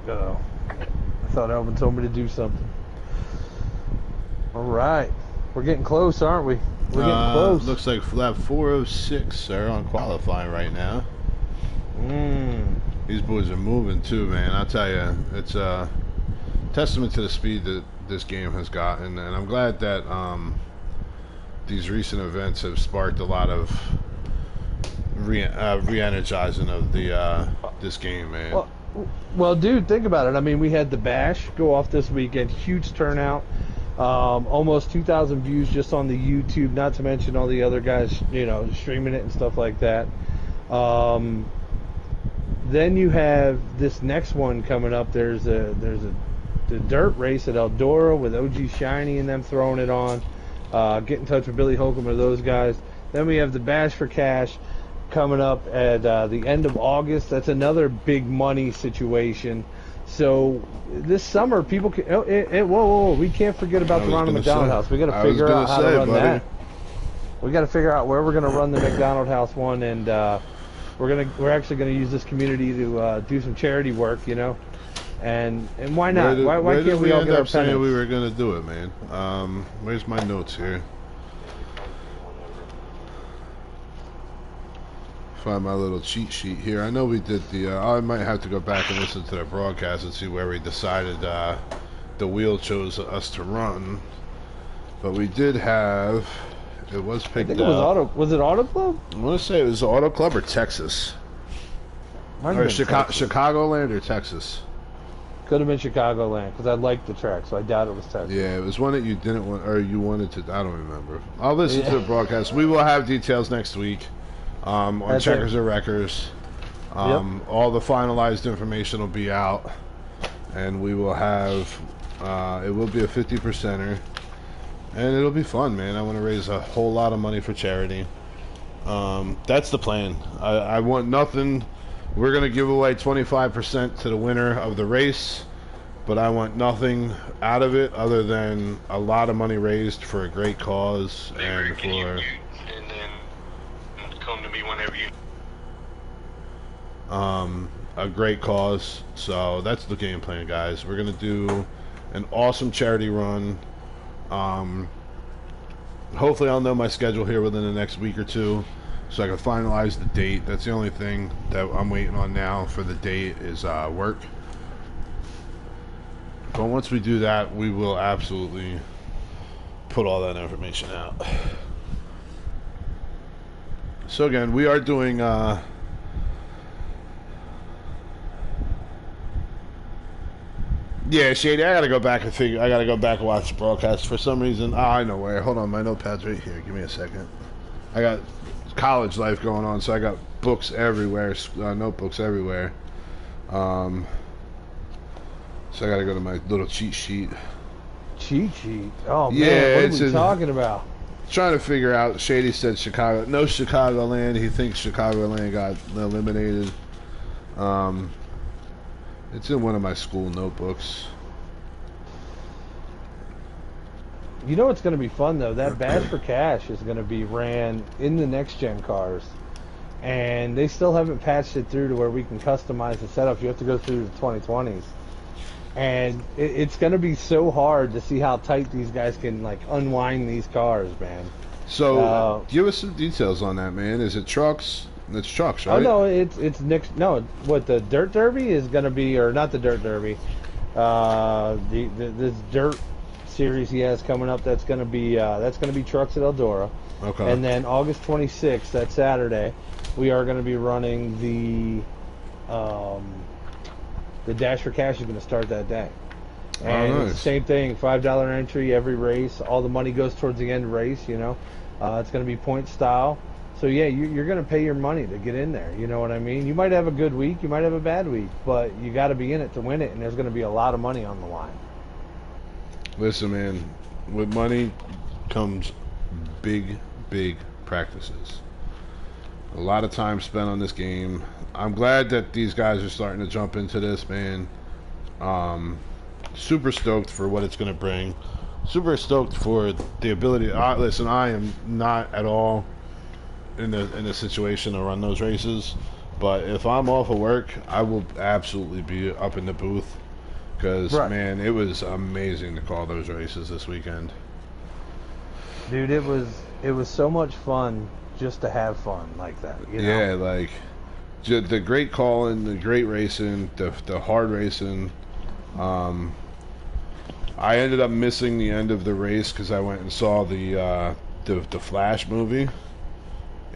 Uh-oh. I thought Alvin told me to do something. All right. We're getting close, aren't we? We're getting close. Looks like lap 406, sir, on qualifying right now. These boys are moving too, man. I'll tell you, it's a testament to the speed that this game has gotten, and I'm glad that these recent events have sparked a lot of re-energizing of the this game, man. Well, dude, think about it. I mean, we had the Bash go off this weekend, huge turnout, almost 2,000 views just on the YouTube. Not to mention all the other guys, you know, streaming it and stuff like that. Then you have this next one coming up. There's the dirt race at Eldora with OG Shiny and them throwing it on. Get in touch with Billy Holcomb or those guys. Then we have the Bash for Cash coming up at the end of August. That's another big money situation. So this summer, people can. Whoa! We can't forget about the Ronald McDonald House. We got to figure out how to run that. We got to figure out where we're going to run the McDonald House one, and we're actually going to use this community to do some charity work, you know. And why not? Why can't we all get our saying we were going to do it, man? Where's my notes here? Find my little cheat sheet here. I know we did the. I might have to go back and listen to the broadcast and see where we decided the wheel chose us to run. But we did have. It was picked up. Was it Auto Club? I want to say it was Auto Club or Texas. Or Chicagoland or Texas. Could have been Chicagoland because I liked the track, so I doubt it was Texas. Yeah, it was one that you didn't want, or you wanted to. I don't remember. I'll listen to the broadcast. We will have details next week. On Checkers or Wreckers. All the finalized information will be out, and we will have it will be a 50%er, and it'll be fun, man. I want to raise a whole lot of money for charity. That's the plan. I want nothing. We're going to give away 25% to the winner of the race, but I want nothing out of it other than a lot of money raised for a great cause and for come to me whenever you a great cause. So that's the game plan, guys. We're gonna do an awesome charity run. Hopefully I'll know my schedule here within the next week or two so I can finalize the date. That's the only thing that I'm waiting on now for the date is work. But once we do that, we will absolutely put all that information out. So again, we are doing yeah, Shady, I gotta go back and watch the broadcast for some reason. I know where. Hold on, my notepad's right here. Give me a second. I got college life going on, so I got books everywhere, notebooks everywhere. So I gotta go to my little cheat sheet. Cheat sheet? Oh man, yeah, what are we talking about? Trying to figure out. Shady said Chicago. No Chicagoland. He thinks Chicagoland got eliminated. It's in one of my school notebooks. You know what's going to be fun though? That Bash for Cash is going to be ran in the next gen cars, and they still haven't patched it through to where we can customize the setup. You have to go through the 2020s, and it's going to be so hard to see how tight these guys can like unwind these cars, man. So give us some details on that, man. Is it trucks? It's trucks, right? Oh no, it's next. No, what the Dirt Derby is going to be, or not the Dirt Derby. This Dirt series he has coming up. That's going to be trucks at Eldora. Okay. And then August 26th, that Saturday, we are going to be running the Dash for Cash is going to start that day. And it's the same thing, $5 entry every race. All the money goes towards the end race, you know. It's going to be point style. So, yeah, you're going to pay your money to get in there. You know what I mean? You might have a good week. You might have a bad week. But you got to be in it to win it. And there's going to be a lot of money on the line. Listen, man. With money comes big, big practices. A lot of time spent on this game. I'm glad that these guys are starting to jump into this, man. Super stoked for what it's going to bring. Super stoked for the ability. Listen, I am not at all in the situation to run those races. But if I'm off of work, I will absolutely be up in the booth because, man, it was amazing to call those races this weekend. Dude, it was so much fun just to have fun like that. You know? Yeah, like the great calling, the great racing, the hard racing. I ended up missing the end of the race because I went and saw the Flash movie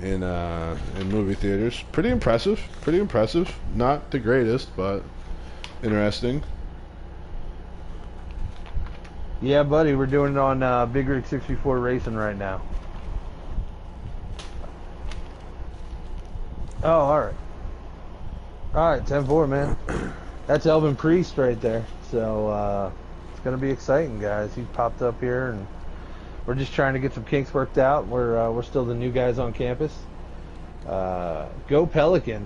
in movie theaters. Pretty impressive. Pretty impressive. Not the greatest, but interesting. Yeah, buddy, we're doing it on Big Rig 64 Racing right now. Oh, all right. All right, 10-4, man. That's Elvin Priest right there. So it's going to be exciting, guys. He's popped up here, and we're just trying to get some kinks worked out. We're still the new guys on campus. Go Pelican.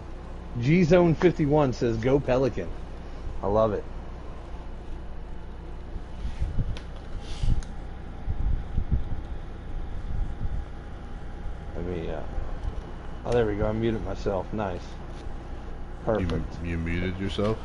G-Zone 51 says go Pelican. I love it. Oh, there we go. I muted myself. Nice. Perfect. You muted yourself?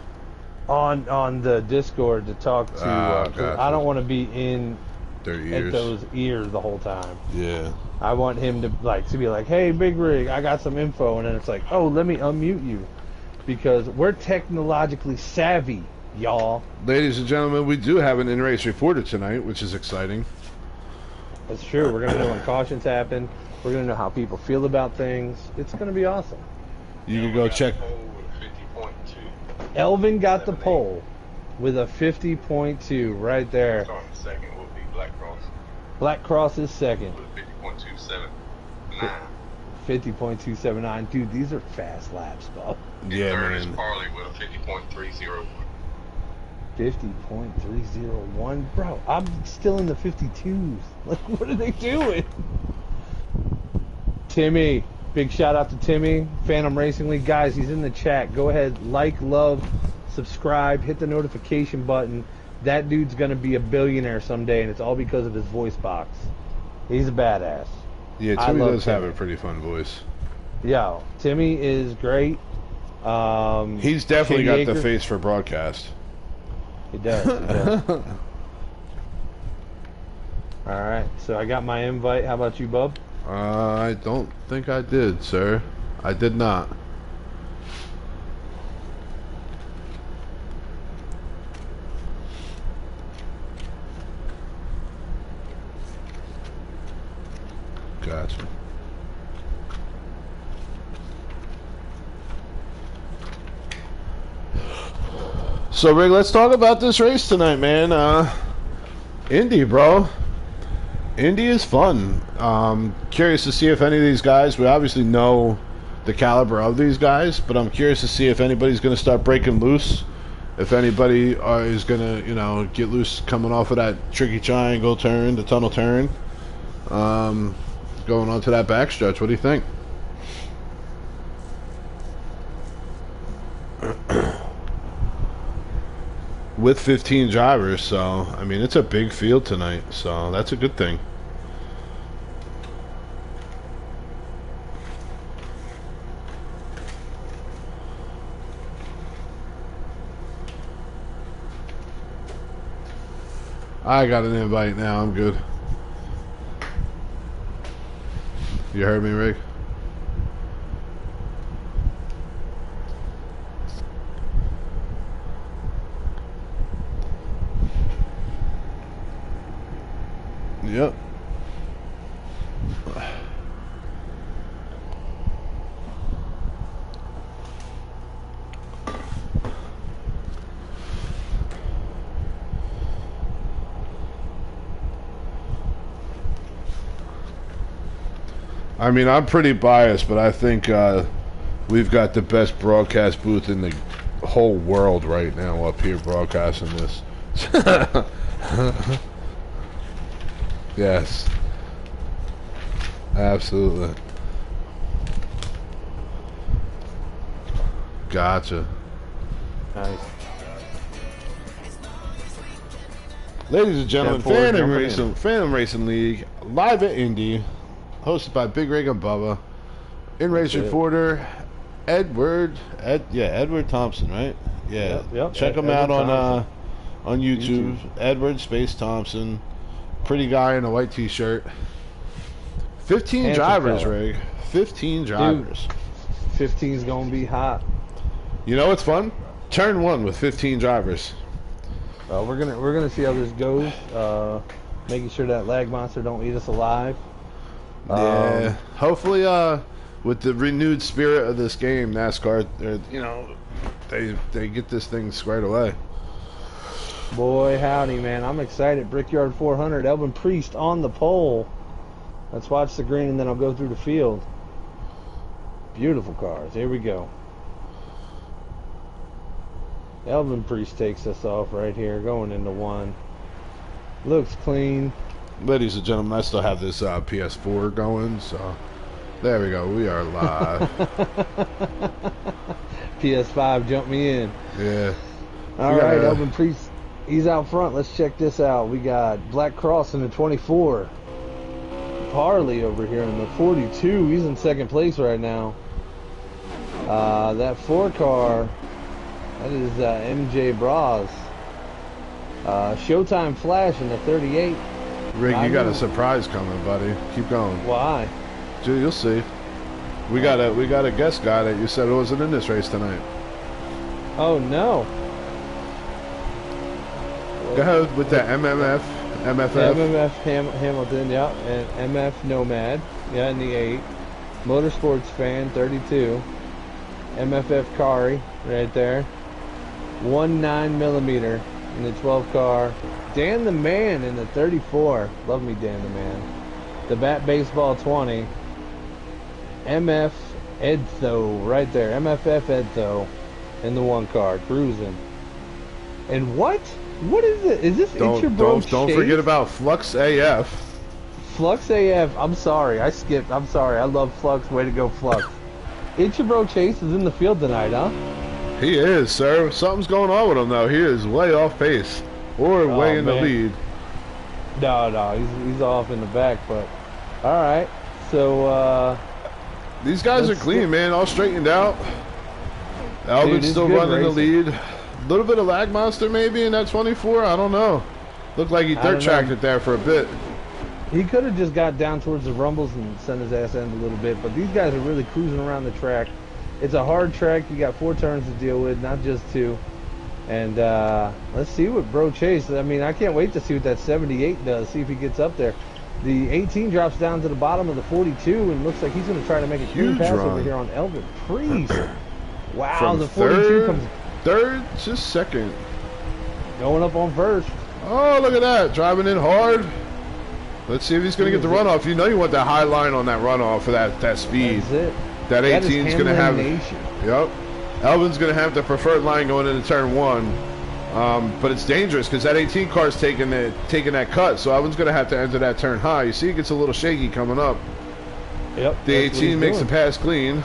On the Discord to talk to. Gotcha. I don't want to be in their ears. At those ears the whole time. Yeah. I want him to be like, hey, Big Rig, I got some info, and then it's like, oh, let me unmute you, because we're technologically savvy, y'all. Ladies and gentlemen, we do have an in-race reporter tonight, which is exciting. That's true. We're gonna know when cautions happen. We're going to know how people feel about things. It's going to be awesome. You can go check. Elvin got the pole with a 50.2 right there. Second will be Black Cross. Black Cross is second. With 50.279. 50.279. Dude, these are fast laps, Bob. Yeah, third man. is Parley with a 50.301. 50.301. Bro, I'm still in the 52s. Like, what are they doing? Timmy, big shout out to Timmy, Phantom Racing League. Guys, he's in the chat. Go ahead, like, love, subscribe, hit the notification button. That dude's going to be a billionaire someday, and it's all because of his voice box. He's a badass. Yeah, Timmy does have a pretty fun voice. Yo, Timmy is great. He's definitely got the face for broadcast. He does. He does. All right, so I got my invite. How about you, bub? I don't think I did, sir. I did not. Gotcha. So, Rig, let's talk about this race tonight, man. Indy, bro. Indy is fun. Curious to see if any of these guys, we obviously know the caliber of these guys, but I'm curious to see if anybody's going to start breaking loose. If anybody is going to, you know, get loose coming off of that tricky triangle turn, the tunnel turn, going on to that backstretch. What do you think? With 15 drivers, so I mean it's a big field tonight, so that's a good thing. I got an invite now. I'm good. You heard me, Rick? Yep. I mean, I'm pretty biased, but I think we've got the best broadcast booth in the whole world right now up here broadcasting this. Yes. Absolutely. Gotcha. Nice. Ladies and gentlemen, Phantom Racing League, live at Indy, hosted by Big Rig and Bubba. In-race reporter, Edward Thompson, right? Yeah. Yep. Check him out on YouTube. Edward Space Thompson. Pretty guy in a white T-shirt. 15 Handsome drivers, fella. Rig. 15 drivers. 15's gonna be hot. You know what's fun? Turn 1 with 15 drivers. We're gonna see how this goes. Making sure that lag monster don't eat us alive. Yeah. Hopefully, with the renewed spirit of this game, NASCAR, they get this thing squared away. Boy, howdy, man! I'm excited. Brickyard 400, Elvin Priest on the pole. Let's watch the green, and then I'll go through the field. Beautiful cars. Here we go. Elvin Priest takes us off right here, going into 1. Looks clean. Ladies and gentlemen, I still have this PS4 going, so there we go. We are live. PS5, jump me in. Yeah. All right, Elvin Priest, he's out front. Let's check this out. We got Black Cross in the 24. Harley over here in the 42. He's in second place right now. That 4 car, that is MJ Bras. Showtime Flash in the 38. Rig, you got a surprise coming, buddy. Keep going. Why? Dude, you'll see. We got a guest guy that you said wasn't in this race tonight. Oh no. Go ahead with that MFF. MFF Hamilton, yeah, and MF Nomad, yeah, in the 8. Motorsports Fan 32. MFF Kari right there. 19mm in the 12 car. Dan the Man in the 34. Love me, Dan the Man. The Bat Baseball 20. MF Edtho right there. MFF Edtho in the 1 car, cruising. And what? What is it? Is this Don't forget about Flux AF. Flux AF. I'm sorry, I skipped. I'm sorry. I love Flux. Way to go, Flux. It's your bro Chase is in the field tonight, huh? He is, sir. Something's going on with him though. He is way off pace, or way in the lead. No, he's off in the back. But all right. So these guys are clean, man. All straightened out. Alvin's still running the lead. A little bit of lag monster maybe in that 24. I don't know. Looked like he dirt tracked it there for a bit. He could have just got down towards the rumbles and sent his ass in a little bit, but these guys are really cruising around the track. It's a hard track. You got 4 turns to deal with, not just 2. And let's see what Bro Chase. I mean, I can't wait to see what that 78 does. See if he gets up there. The 18 drops down to the bottom of the 42, and looks like he's going to try to make a clean pass over here on Elvin Priest. Wow, from the 42 comes third to second, going up on first. Oh, look at that, driving in hard. Let's see if he's going to get the runoff. You know you want that high line on that runoff for that speed. That's it. That 18 is going to have. Nation. Yep. Elvin's going to have the preferred line going into turn 1. But it's dangerous because that 18 car is taking that cut, so Elvin's going to have to enter that turn high. You see, it gets a little shaky coming up. Yep. The 18 makes the pass clean.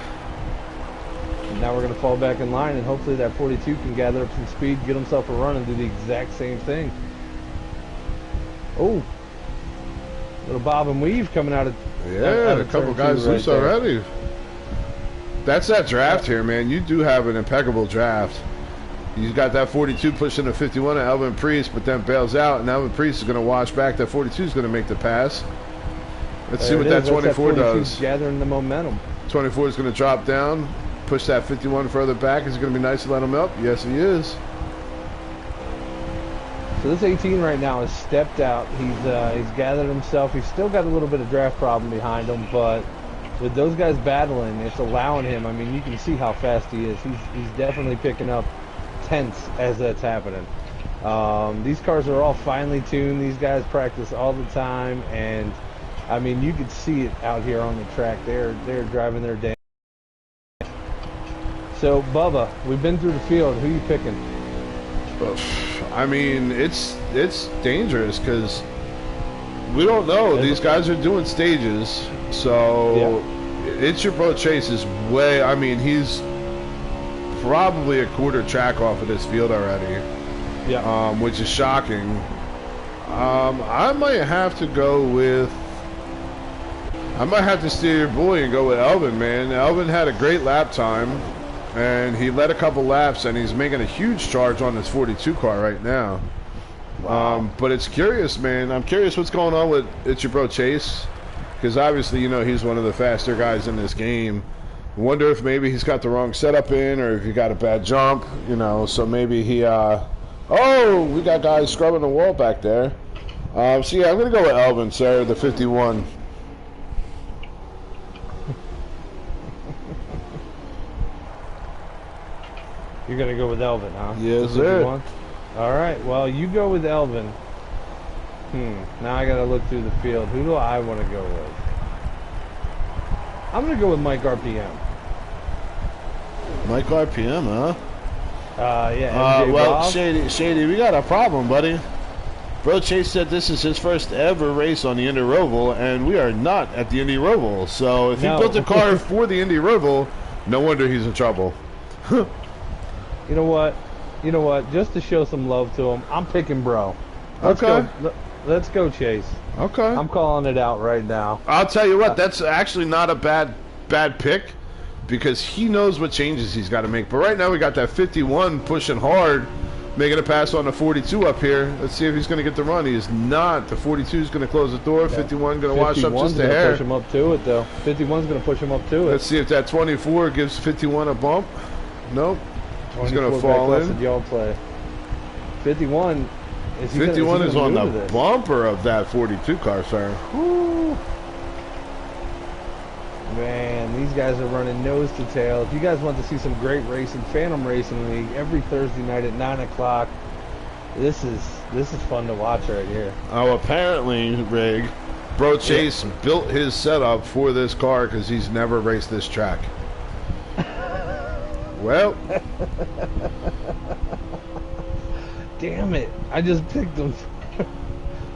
And now we're going to fall back in line, and hopefully that 42 can gather up some speed, get himself a run, and do the exact same thing. Oh, little bob and weave coming out of a couple guys loose already. That's that draft here, man. You do have an impeccable draft. You've got that 42 pushing a 51 at Elvin Priest, but then bails out, and Elvin Priest is going to wash back. That 42 is going to make the pass. Let's see what that 24 does. Gathering the momentum. 24 is going to drop down, push that 51 further back. Is it going to be nice to let him up? Yes, he is. So this 18 right now has stepped out. He's gathered himself. He's still got a little bit of draft problem behind him, but with those guys battling, it's allowing him. I mean, you can see how fast he is. He's definitely picking up tenths as that's happening. These cars are all finely tuned. These guys practice all the time, and I mean, you could see it out here on the track. They're driving their day. So Bubba, we've been through the field. Who you picking? I mean, it's dangerous because we don't know. These guys are doing stages, so It's Your Bro Chase is way. I mean, he's probably a quarter track off of this field already. Yeah. Which is shocking. I might have to go with I might have to steal your boy and go with Elvin, man. Elvin had a great lap time, and he led a couple laps, and he's making a huge charge on this 42 car right now. Wow. But it's curious, man. I'm curious what's going on with it's your bro Chase, because obviously, you know, he's one of the faster guys in this game. I wonder if maybe he's got the wrong setup in, or if he got a bad jump, you know, so maybe he, oh, we got guys scrubbing the wall back there. So yeah, I'm going to go with Elvin, sir, the 51. You're going to go with Elvin, huh? Yes, sir. All right, well, you go with Elvin. Now I got to look through the field. Who do I want to go with? I'm going to go with Mike RPM. Mike RPM, huh? Yeah, MJ well, Bob. Shady, we got a problem, buddy. Bro Chase said this is his first ever race on the Indy Roval, and we are not at the Indy Roval. So if he built a car for the Indy Roval, no wonder he's in trouble. You know what? Just to show some love to him, I'm picking bro. Let's go, Chase. Okay. I'm calling it out right now. I'll tell you what, that's actually not a bad pick, because he knows what changes he's got to make. But right now we got that 51 pushing hard, making a pass on the 42 up here. Let's see if he's going to get the run. He is not. The 42 is going to close the door. 51 going to wash up just a hair. Push him up to it, though. 51's going to push him up to it. Let's see if that 24 gives 51 a bump. Nope. He's going to fall in. Y'all play. 51. 51 is on the bumper of that 42 car, sir. Woo. Man, these guys are running nose to tail. If you guys want to see some great racing, Phantom Racing League every Thursday night at 9 o'clock. This is fun to watch right here. Oh, apparently, Rig, Bro Chase built his setup for this car because he's never raced this track. Well. Damn it. I just picked them.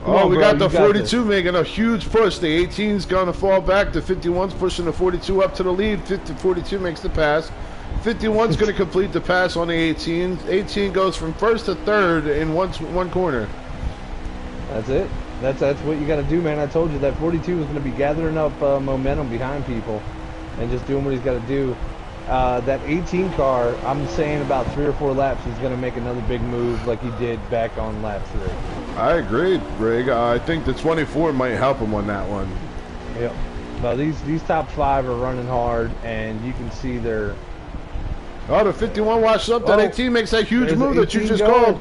We got the 42 making a huge push. The 18's going to fall back. The 51's pushing the 42 up to the lead. 42 makes the pass. 51's going to complete the pass on the 18. 18 goes from first to third in one corner. That's it. That's what you got to do, man. I told you that 42 was going to be gathering up momentum behind people and just doing what he's got to do. That 18 car, I'm saying about 3 or 4 laps, he's going to make another big move like he did back on lap 3. I agree, Rig. I think the 24 might help him on that one. Yep. But these top 5 are running hard, and you can see they're... Oh, the 51 washed up. That 18 makes that huge move that you just called.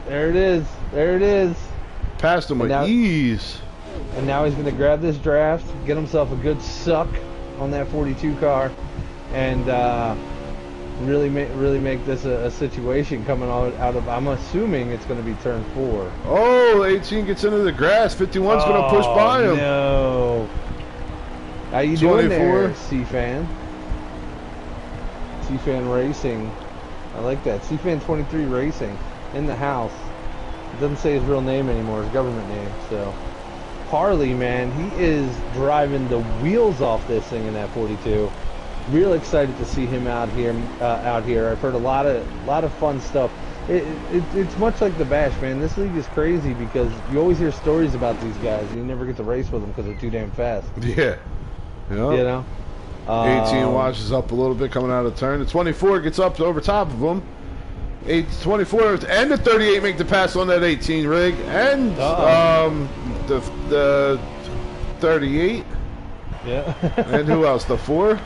There it is. There it is. Passed him with ease. And now he's going to grab this draft, get himself a good suck on that 42 car, and really make this a situation coming out of, I'm assuming it's going to be turn 4. Oh, 18 gets into the grass. 51's going to push by him. No. How you 24. doing there, C-Fan? C-Fan Racing. I like that. C-Fan 23 Racing in the house. It doesn't say his real name anymore, his government name. So Harley, man, he is driving the wheels off this thing in that 42. Real excited to see him out here. I've heard a lot of fun stuff. It's much like the Bash, man. This league is crazy because you always hear stories about these guys. And you never get to race with them because they're too damn fast. Yeah. You know. 18 washes up a little bit coming out of the turn. The 24 gets up over top of him. 24 and the 38 make the pass on that 18 Rig, and the 38. Yeah. And who else? The 4.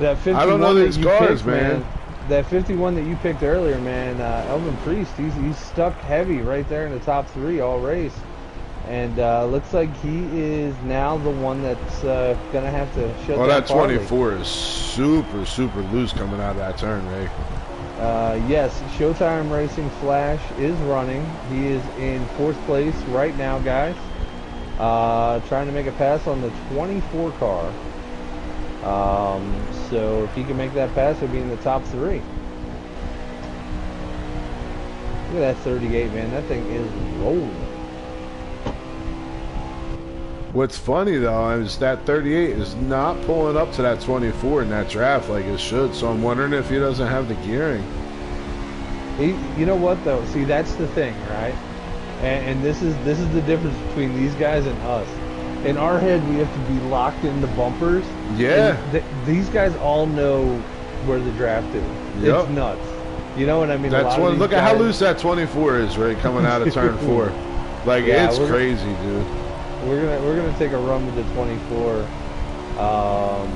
That 51 I don't know these cars, picked, man. That 51 that you picked earlier, man. Elvin Priest, he's stuck heavy right there in the top 3 all race, and looks like he is now the one that's gonna have to shut down. That 24 is super loose coming out of that turn, Rig. Yes, Showtime Racing Flash is running. He is in 4th place right now, guys. Trying to make a pass on the 24 car. So if he can make that pass, he'll be in the top 3. Look at that 38, man. That thing is rolling. What's funny, though, is that 38 is not pulling up to that 24 in that draft like it should, so I'm wondering if he doesn't have the gearing. You know what, though? See, that's the thing, right? And this is the difference between these guys and us. in our head, we have to be locked in the bumpers. Yeah. These guys all know where the draft is. Yep. It's nuts. You know what I mean? That's one. Look at how loose that 24 is, right? Coming out of turn 4. Like, yeah, it's crazy, dude. We're gonna take a run with the 24.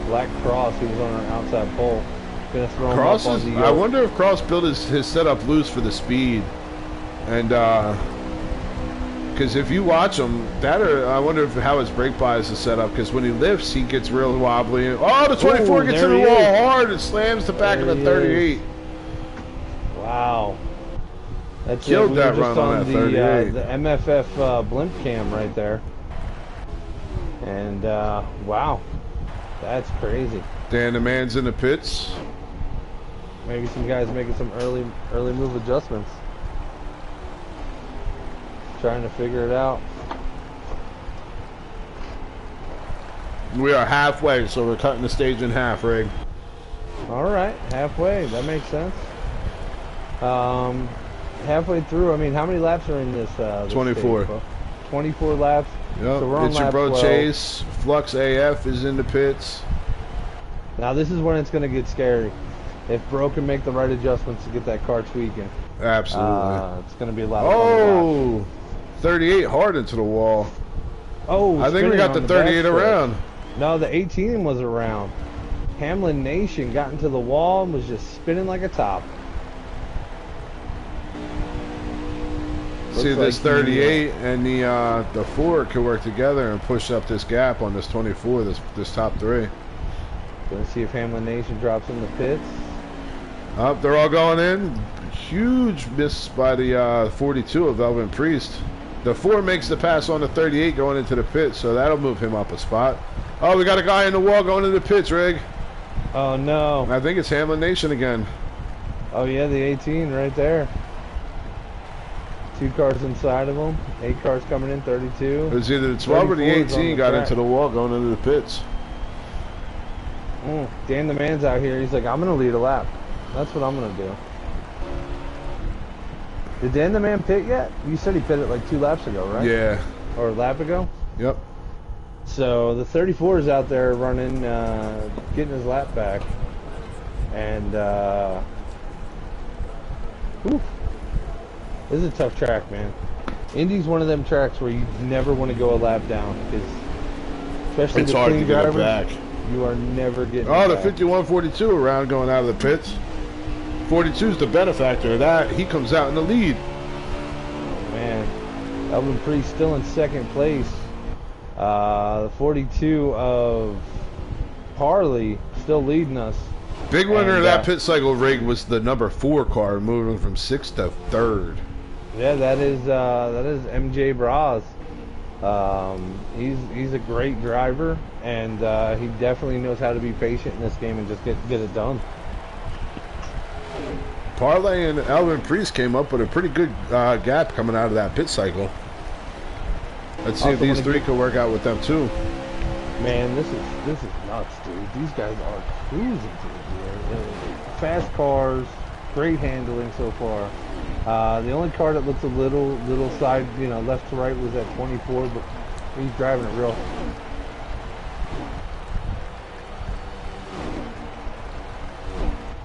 Black Cross, who was on our outside pole. Gonna throw Cross him up is. on the I wonder if Cross built his setup loose for the speed, and because if you watch him, I wonder how his brake bias is set up. Because when he lifts, he gets real wobbly. Oh, the 24 gets in the wall hard and slams the back of the 38. Wow. That's killed that run on that 38. The MFF blimp cam right there. And wow, that's crazy. Dan, the man's in the pits. Maybe some guys making some early move adjustments, trying to figure it out. We are halfway, so we're cutting the stage in half, Rig. All right, halfway. That makes sense. Halfway through. I mean, how many laps are in this? 24. Stage, 24 laps. Yep. So we're on it's your lap bro 12. Chase. Flux AF is in the pits. Now this is when it's going to get scary. If Bro can make the right adjustments to get that car tweaking. Absolutely. It's going to be a lot of fun to watch. 38 hard into the wall. Oh, I think we got the 38 around. No, the 18 was around. Hamlin Nation got into the wall and was just spinning like a top. See, this 38 and the 4 could work together and push up this gap on this 24, this top 3. Let's see if Hamlin Nation drops in the pits. Up, they're all going in. Huge miss by the 42 of Velvet Priest. The 4 makes the pass on the 38 going into the pit, so that'll move him up a spot. Oh, we got a guy in the wall going into the pits, Rig. Oh, no. I think it's Hamlin Nation again. Oh, yeah, the 18 right there. 2 cars inside of him. 8 cars coming in, 32. It was either the 12 or the 18 got into the wall going into the pits. Dan the man's out here. He's like, I'm going to lead a lap. That's what I'm going to do. Did Dan the man pit yet? You said he pitted like 2 laps ago, right? Yeah. Or a lap ago? Yep. So the 34 is out there running, getting his lap back. And, this is a tough track, man. Indy's one of them tracks where you never want to go a lap down, because especially it's the hard clean to get it drivers, back. you are never getting Oh, it the back. 51-42 around going out of the pits. 42 is the benefactor of that. He comes out in the lead. Oh, man. Elvin Priest still in second place. The 42 of Harley still leading us. Big winner of that pit cycle, Rig, was the number 4 car moving from 6th to 3rd. Yeah, that is MJ Braz. He's a great driver, and he definitely knows how to be patient in this game and just get it done. Parlay and Elvin Priest came up with a pretty good gap coming out of that pit cycle. Let's see if these 3 could work out with them too. Man, this is nuts, dude. These guys are cruising through here. Fast cars, great handling so far. The only car that looks a little side, left to right was that 24, but he's driving it real.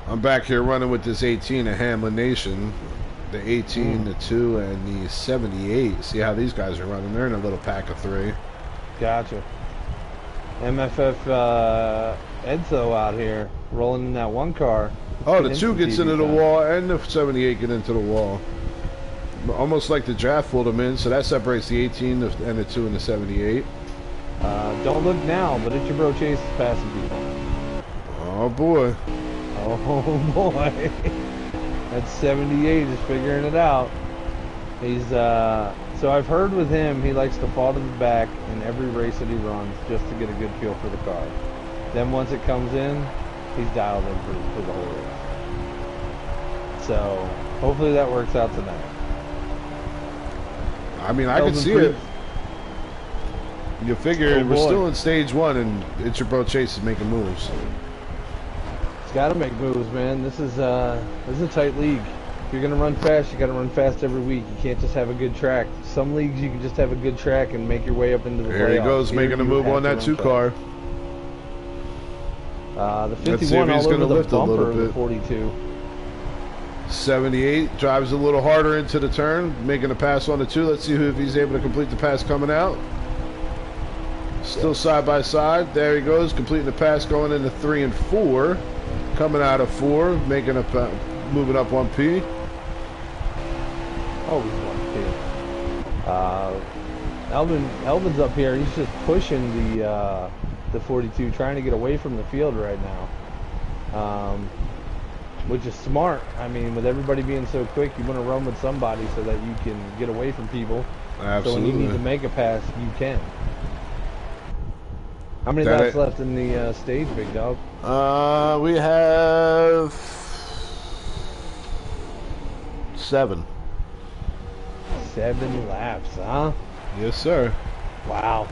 I'm back here running with this 18 of Hamlin Nation. The 18, the 2, and the 78. See how these guys are running. They're in a little pack of 3. Gotcha. MFF Edzo out here rolling in that 1 car. Oh, the 2 gets into the wall, and the 78 get into the wall. Almost like the draft pulled them in, so that separates the 18 and the 2 and the 78. Don't look now, but it's your bro Chase is passing people. Oh, boy. Oh, boy. That 78 is figuring it out. He's, so I've heard with him, he likes to fall to the back in every race that he runs just to get a good feel for the car. Then once it comes in, he's dialed in for the whole race. So hopefully that works out tonight. I mean, I can see it. You figure we're still in stage 1, and it's your bro Chase is making moves. He's got to make moves, man. This is a tight league. you're gonna run fast, you gotta run fast every week. You can't just have a good track. Some leagues you can just have a good track and make your way up into the playoffs. Here he goes, making a move on that 2 car. The Let's see 51 if he's all gonna over the lift a little bumper of the bit. 42. 78 drives a little harder into the turn, making a pass on the 2. Let's see if he's able to complete the pass coming out. Still side by side. There he goes, completing the pass going into 3 and 4. Coming out of 4, making a moving up 1P. Oh, he's 1P. Elvin's up here. He's just pushing the 42, trying to get away from the field right now. Which is smart. I mean, with everybody being so quick, you want to run with somebody so that you can get away from people. Absolutely. So when you need to make a pass, you can. How many laps left in the stage, big dog? We have 7. 7 laps, huh? Yes, sir. Wow.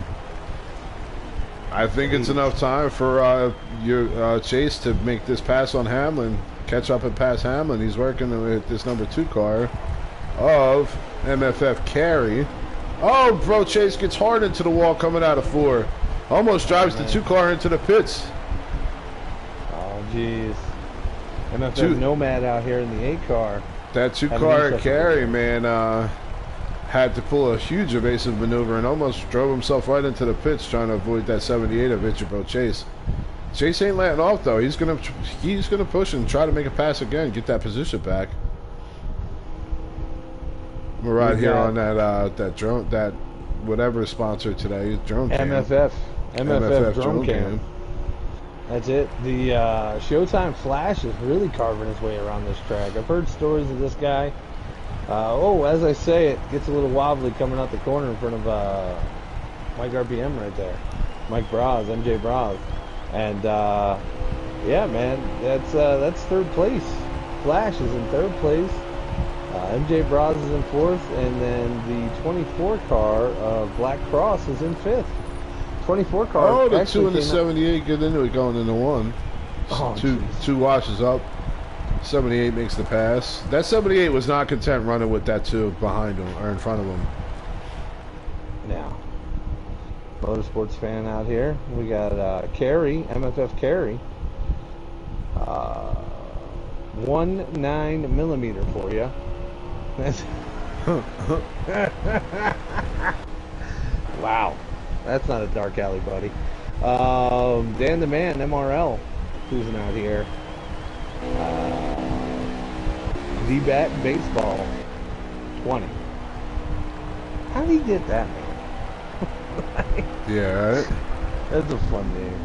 I think it's enough time for your Chase to make this pass on Hamlin, catch up and pass Hamlin. He's working with this number 2 car of MFF Carey. Oh, bro, Chase gets hard into the wall coming out of 4. Almost drives the 2 car into the pits. Oh, jeez. MFF Nomad out here in the 8 car. That 2 car Carey, man, had to pull a huge evasive maneuver and almost drove himself right into the pits trying to avoid that 78 of Ichiro Chase. Chase ain't letting off though. He's gonna push and try to make a pass again, get that position back. We're right here on that drone, that whatever sponsor today, drone cam. MFF drone cam. That's it. The Showtime Flash is really carving his way around this track. I've heard stories of this guy. As I say it, gets a little wobbly coming out the corner in front of Mike RPM right there. Mike Braz, MJ Braz. And, yeah, man, that's 3rd place. Flash is in 3rd place. MJ Braz is in 4th. And then the 24 car of Black Cross is in 5th. 24 car. Oh, the 2 and the 78 get into it going into 1. Oh, two washes up. 78 makes the pass. That 78 was not content running with that 2 behind him or in front of him. Now, Motorsports fan out here. We got Carey, MFF Carey. 19 millimeter for you. Wow, that's not a dark alley, buddy. Dan the Man, MRL, cruising out here. D-Bat Baseball 20. How did he get that, man? Yeah, right? That's a fun name.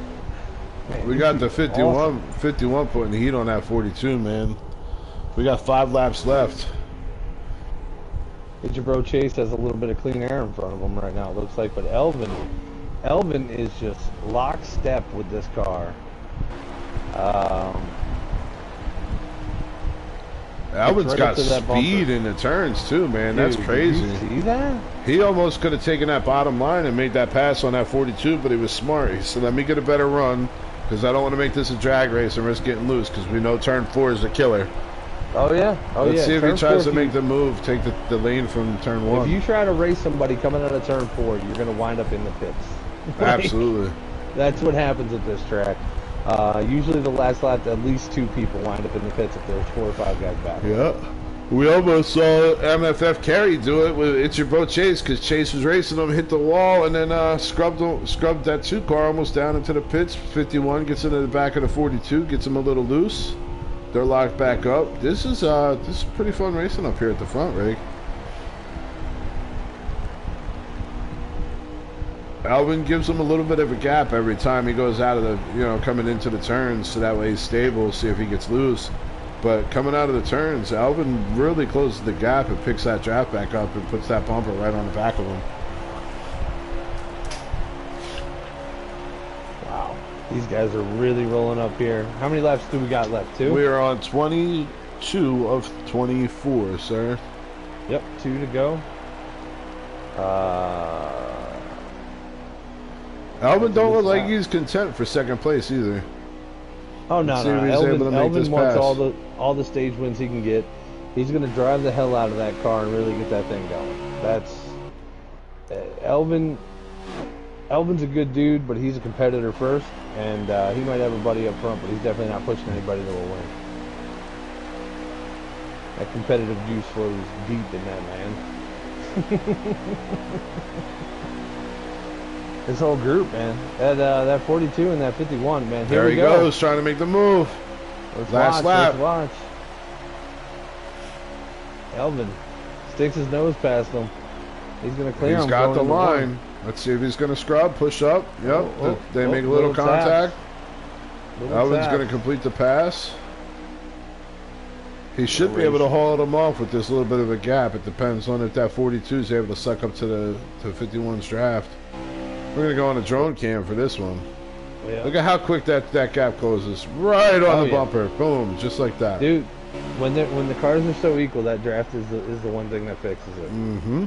Man, we got the 51, awesome. 51 putting the heat on that 42, man. We got 5 laps left. Ichiro Chase has a little bit of clean air in front of him right now, it looks like, but Elvin is just lockstep with this car. Elvin's right got that speed in the turns too, man. Dude, that's crazy. Did you see that? He almost could have taken that bottom line and made that pass on that 42, but he was smart. He said, let me get a better run because I don't want to make this a drag race and risk getting loose because we know turn 4 is a killer. Oh, yeah. Let's see if turn he tries 4, to make the move, take the lane from turn 1. If you try to race somebody coming out of turn 4, you're going to wind up in the pits. Absolutely. That's what happens at this track. Usually the last lap, at least 2 people wind up in the pits if there's 4 or 5 guys back. Yeah. We almost saw MFF Carey do it with Ichiro Chase because Chase was racing him, hit the wall, and then scrubbed that 2 car almost down into the pits. 51 gets into the back of the 42, gets him a little loose. They're locked back up. This is pretty fun racing up here at the front, Rig. Alvin gives him a little bit of a gap every time he goes out of the, coming into the turns, so that way he's stable, see if he gets loose. But coming out of the turns, Alvin really closes the gap and picks that draft back up and puts that bumper right on the back of him. Wow. These guys are really rolling up here. How many laps do we got left? 2? We are on 22 of 24, sir. Yep, 2 to go. Alvin don't look like he's content for 2nd place either. Oh no, See if he's able to make Elvin this wants pass. all the stage wins he can get. He's going to drive the hell out of that car and really get that thing going. That's Elvin's a good dude, but he's a competitor first, and he might have a buddy up front, but he's definitely not pushing anybody that will win. That competitive juice flows deep in that man. This whole group, man. That 42 and that 51, man. Here there we he go. goes, trying to make the move. Last lap. Let's watch. Elvin sticks his nose past him. He's going to clear him. He's got the line. Let's see if he's going to scrub, push up. Yep. They make a little contact. Elvin's going to complete the pass. He should be able to haul them off with this little bit of a gap. It depends on if that 42 is able to suck up to the 51's draft. We're going to go on a drone cam for this one. Yeah. Look at how quick that gap closes. Right on the bumper. Boom. Just like that. Dude, when the cars are so equal, that draft is the one thing that fixes it. Mm-hmm.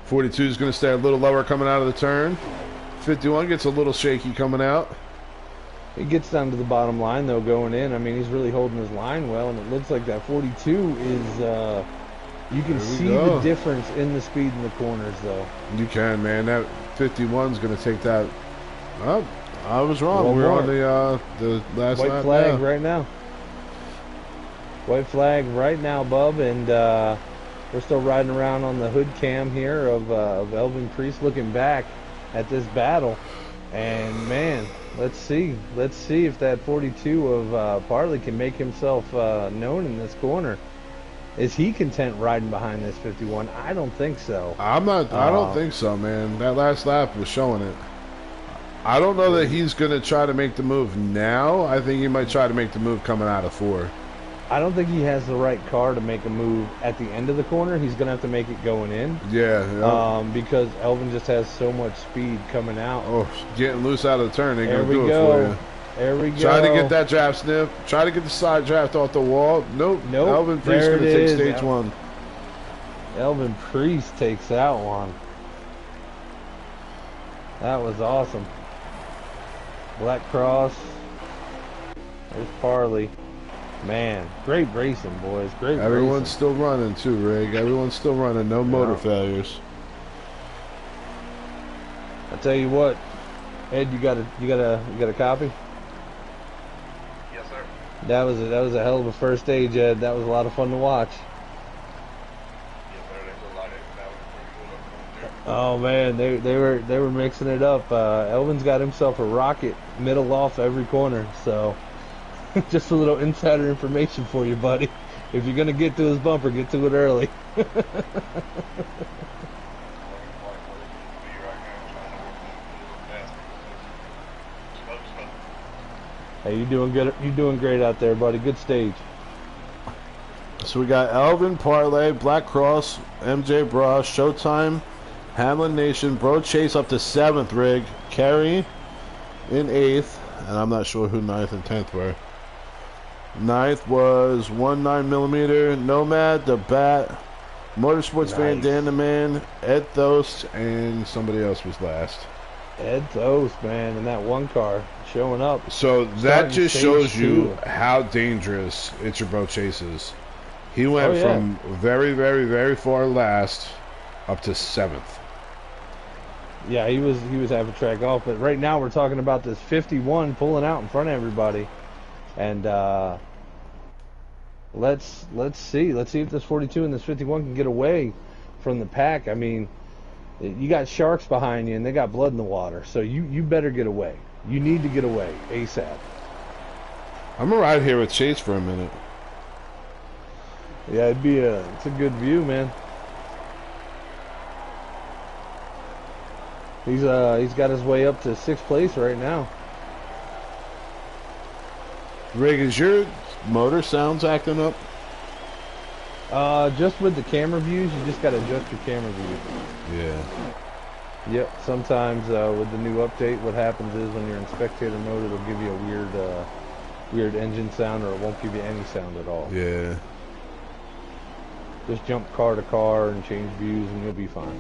42 is going to stay a little lower coming out of the turn. 51 gets a little shaky coming out. He gets down to the bottom line, though, going in. I mean, he's really holding his line well, and it looks like that 42 is... you can see the difference in the speed in the corners, though. You can, man. That 51's going to take that... Oh, I was wrong. We're on the last lap. White flag right now. White flag right now, bub, and we're still riding around on the hood cam here of Elvin Priest looking back at this battle. And, man... Let's see if that 42 of Parley can make himself known in this corner. Is he content riding behind this 51? I don't think so. I don't think so, man. That last lap was showing it. I don't know that he's going to try to make the move now. I think he might try to make the move coming out of 4. I don't think he has the right car to make a move at the end of the corner. He's going to have to make it going in. Yeah. Because Elvin just has so much speed coming out. Oh, getting loose out of the turn. They're going to do it for you. There we go. Try to get that draft sniff. Try to get the side draft off the wall. Nope. Elvin Priest going to take stage 1. Elvin Priest takes that one. That was awesome. Black Cross. There's Parley. Man, great racing, boys. Great Everyone's racing. still running too, Rig. Everyone's still running. No motor failures. I tell you what, Ed, you got a copy? Yes, sir. That was a hell of a first stage, Ed. That was a lot of fun to watch. Yes, sir. There's a lot of that was pretty cool up there. Oh man, they were mixing it up. Elvin's got himself a rocket middle off every corner, so. Just a little insider information for you, buddy. If you're gonna get to his bumper, get to it early. Hey, you doing good? You doing great out there, buddy. Good stage. So we got Elvin, Parlay, Black Cross, MJ Bra, Showtime, Hamlin Nation, Bro Chase up to 7th, Rig, Kerry in 8th, and I'm not sure who 9th and 10th were. 9th was 19mm, Nomad, The Bat, Motorsports Van Dandeman, Ed Thost, and somebody else was last. Ed Thost, man, in that one car showing up. So that just shows you how dangerous It's Your Bro Chase is. He went from very, very, very far last up to 7th. Yeah, he was half a track off, but right now we're talking about this 51 pulling out in front of everybody. And let's see if this 42 and this 51 can get away from the pack. I mean, you got sharks behind you and they got blood in the water, so you better get away. You need to get away ASAP. I'm gonna ride here with Chase for a minute. Yeah, it's a good view, man. He's got his way up to 6th place right now. Rig, is your motor sounds acting up? Just with the camera views, you just got to adjust your camera views. Yeah. Yep. Sometimes with the new update, what happens is when you're in spectator mode, it'll give you a weird engine sound, or it won't give you any sound at all. Yeah. Just jump car to car and change views, and you'll be fine.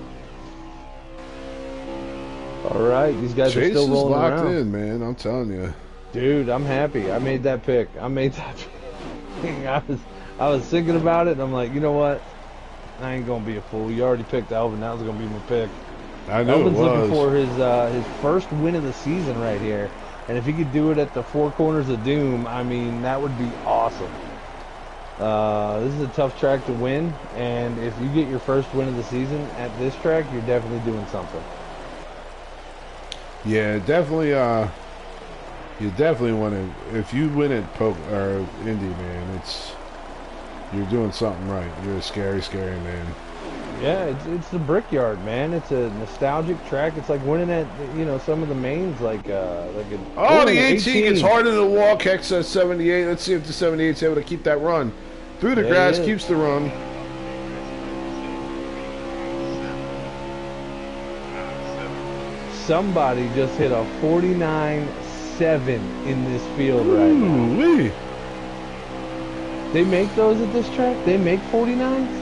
All right, these guys are still rolling around. Chase is locked in, man. I'm telling you. Dude, I'm happy. I made that pick. I I was thinking about it, and I'm like, you know what? I ain't gonna be a fool. You already picked Elvin. That was gonna be my pick. I knew Elvin's it was. looking for his first win of the season right here, and if he could do it at the Four Corners of Doom, I mean, that would be awesome. This is a tough track to win, and if you get your first win of the season at this track, you're definitely doing something. Yeah, definitely. You definitely want to. If you win at or Indy, man, you're doing something right. You're a scary, scary man. Yeah, it's the Brickyard, man. It's a nostalgic track. It's like winning at some of the mains, like the 18 gets hard in the wall. Keck says 78. Let's see if the 78's able to keep that run through the grass. Keeps the run. Somebody just hit a 49.7 in this field right now. They make those at this track? They make 49s?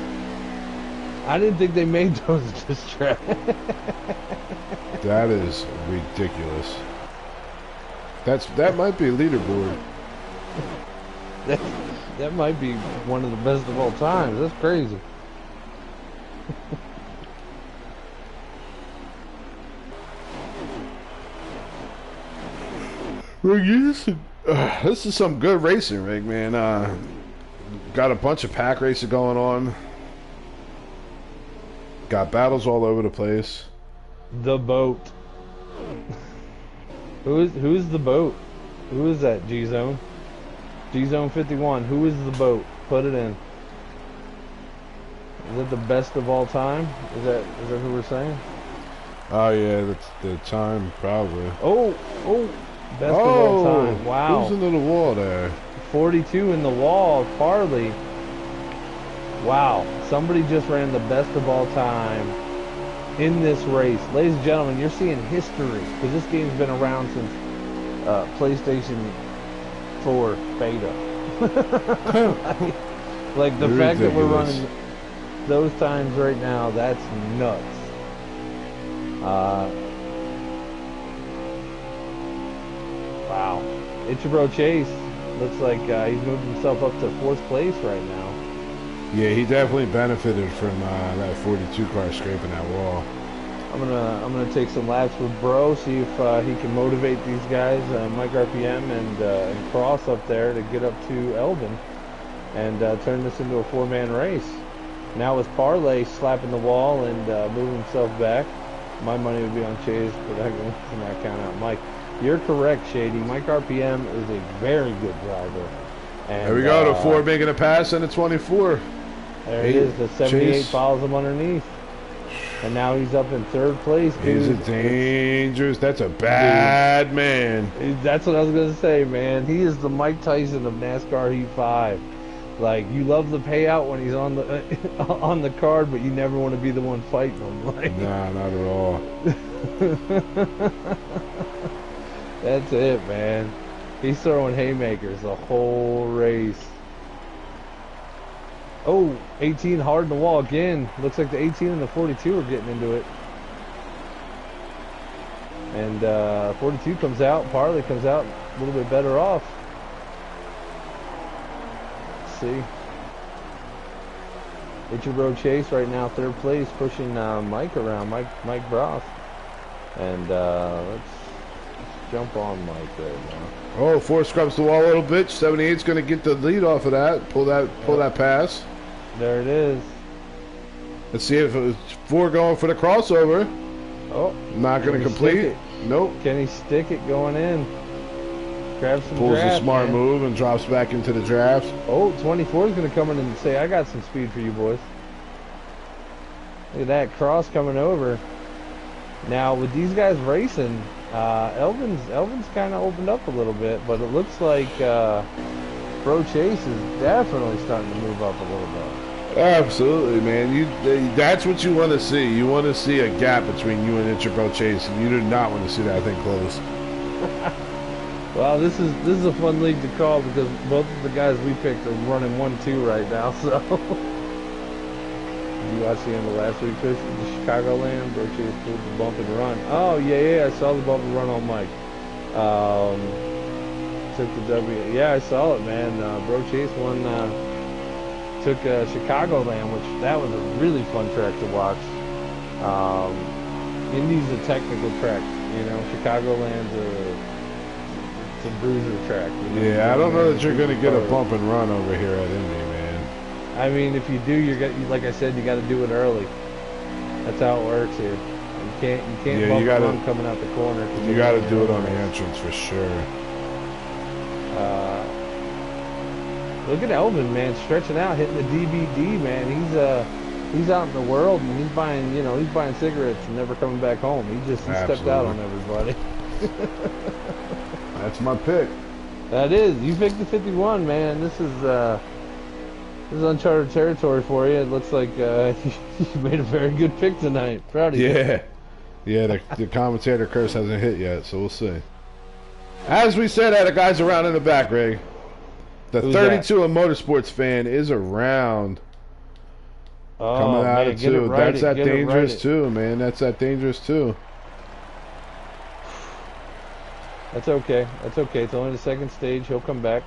I didn't think they made those at this track. That is ridiculous. That might be a leaderboard. That might be one of the best of all times. That's crazy. This is some good racing, Rick, man. Got a bunch of pack racing going on. Got battles all over the place. The boat. Who's the boat? Who is that? G-Zone? G-Zone 51. Who is the boat? Put it in. Is it the best of all time? Is that who we're saying? Oh yeah, that's the time probably. Oh, best of all time. Wow. Who's into the wall there? 42 in the wall. Farley. Wow. Somebody just ran the best of all time in this race. Ladies and gentlemen, you're seeing history, because this game's been around since PlayStation 4 beta. like the fact that we're running those times right now, that's nuts. Wow. It's your bro Chase. Looks like he's moved himself up to 4th place right now. Yeah, he definitely benefited from that 42 car scraping that wall. I'm gonna take some laps with Bro, see if he can motivate these guys, Mike RPM and Cross up there, to get up to Elvin and turn this into a 4-man race. Now with Parlay slapping the wall and moving himself back, my money would be on Chase, but I cannot count out Mike. You're correct, Shady. Mike RPM is a very good driver. And, there we go, the 4 making a pass and the 24. There it is. The 78 Chase follows him underneath. And now he's up in 3rd place. He's a dangerous. That's a bad man. That's what I was going to say, man. He is the Mike Tyson of NASCAR Heat 5. Like, you love the payout when he's on the on the card, but you never want to be the one fighting him. Like, nah, not at all. That's it, man. He's throwing haymakers the whole race. Oh, 18 hard in the wall again. Looks like the 18 and the 42 are getting into it. And 42 comes out. Parley comes out a little bit better off. Let's see. It's your bro Chase right now, 3rd place, pushing Mike around, Mike Broth. And let's jump on Mike right now. Oh, 4 scrubs the wall a little bit. 78's going to get the lead off of that. Pull that pass. There it is. Let's see if it was 4 going for the crossover. Oh, not going to complete. Nope. Can he stick it going in? Grab some Pulls draft, a smart man. move and drops back into the draft. Oh, 24 is going to come in and say, I got some speed for you boys. Look at that cross coming over. Now, with these guys racing, Elvin's kind of opened up a little bit, but it looks like Bro Chase is definitely starting to move up a little bit. Absolutely, man. That's what you want to see. You want to see a gap between you and Bro Chase, and you do not want to see that thing close. Well, this is a fun league to call because both of the guys we picked are running 1-2 right now. So, did you watch the end of last week, Chris? The Chicagoland, Bro Chase pulled the bump and run. Oh yeah, I saw the bump and run on Mike. Took the W. Yeah, I saw it, man. Bro Chase won took Chicagoland, which that was a really fun track to watch. Indy's a technical track, you know. Chicagoland's it's a bruiser track. You know? Yeah, I don't know that you're going to get a bump and run over here at Indy, man. I mean, if you do, like I said, you got to do it early. That's how it works here. You can't bump and run coming out the corner. You got to do it on the entrance for sure. Look at Elvin, man, stretching out, hitting the DBD, man. He's out in the world and he's buying cigarettes and never coming back home. He stepped out on everybody. That's my pick. That is. You picked the 51, man. This is uncharted territory for you. It looks like you made a very good pick tonight. Proud of you. Yeah. The commentator curse hasn't hit yet, so we'll see. As we said, the guys around in the back, Ray. The Who's 32 and Motorsports fan is around. Coming out of 2. That's that dangerous too, man. That's that dangerous too. That's okay. That's okay. It's only the second stage. He'll come back.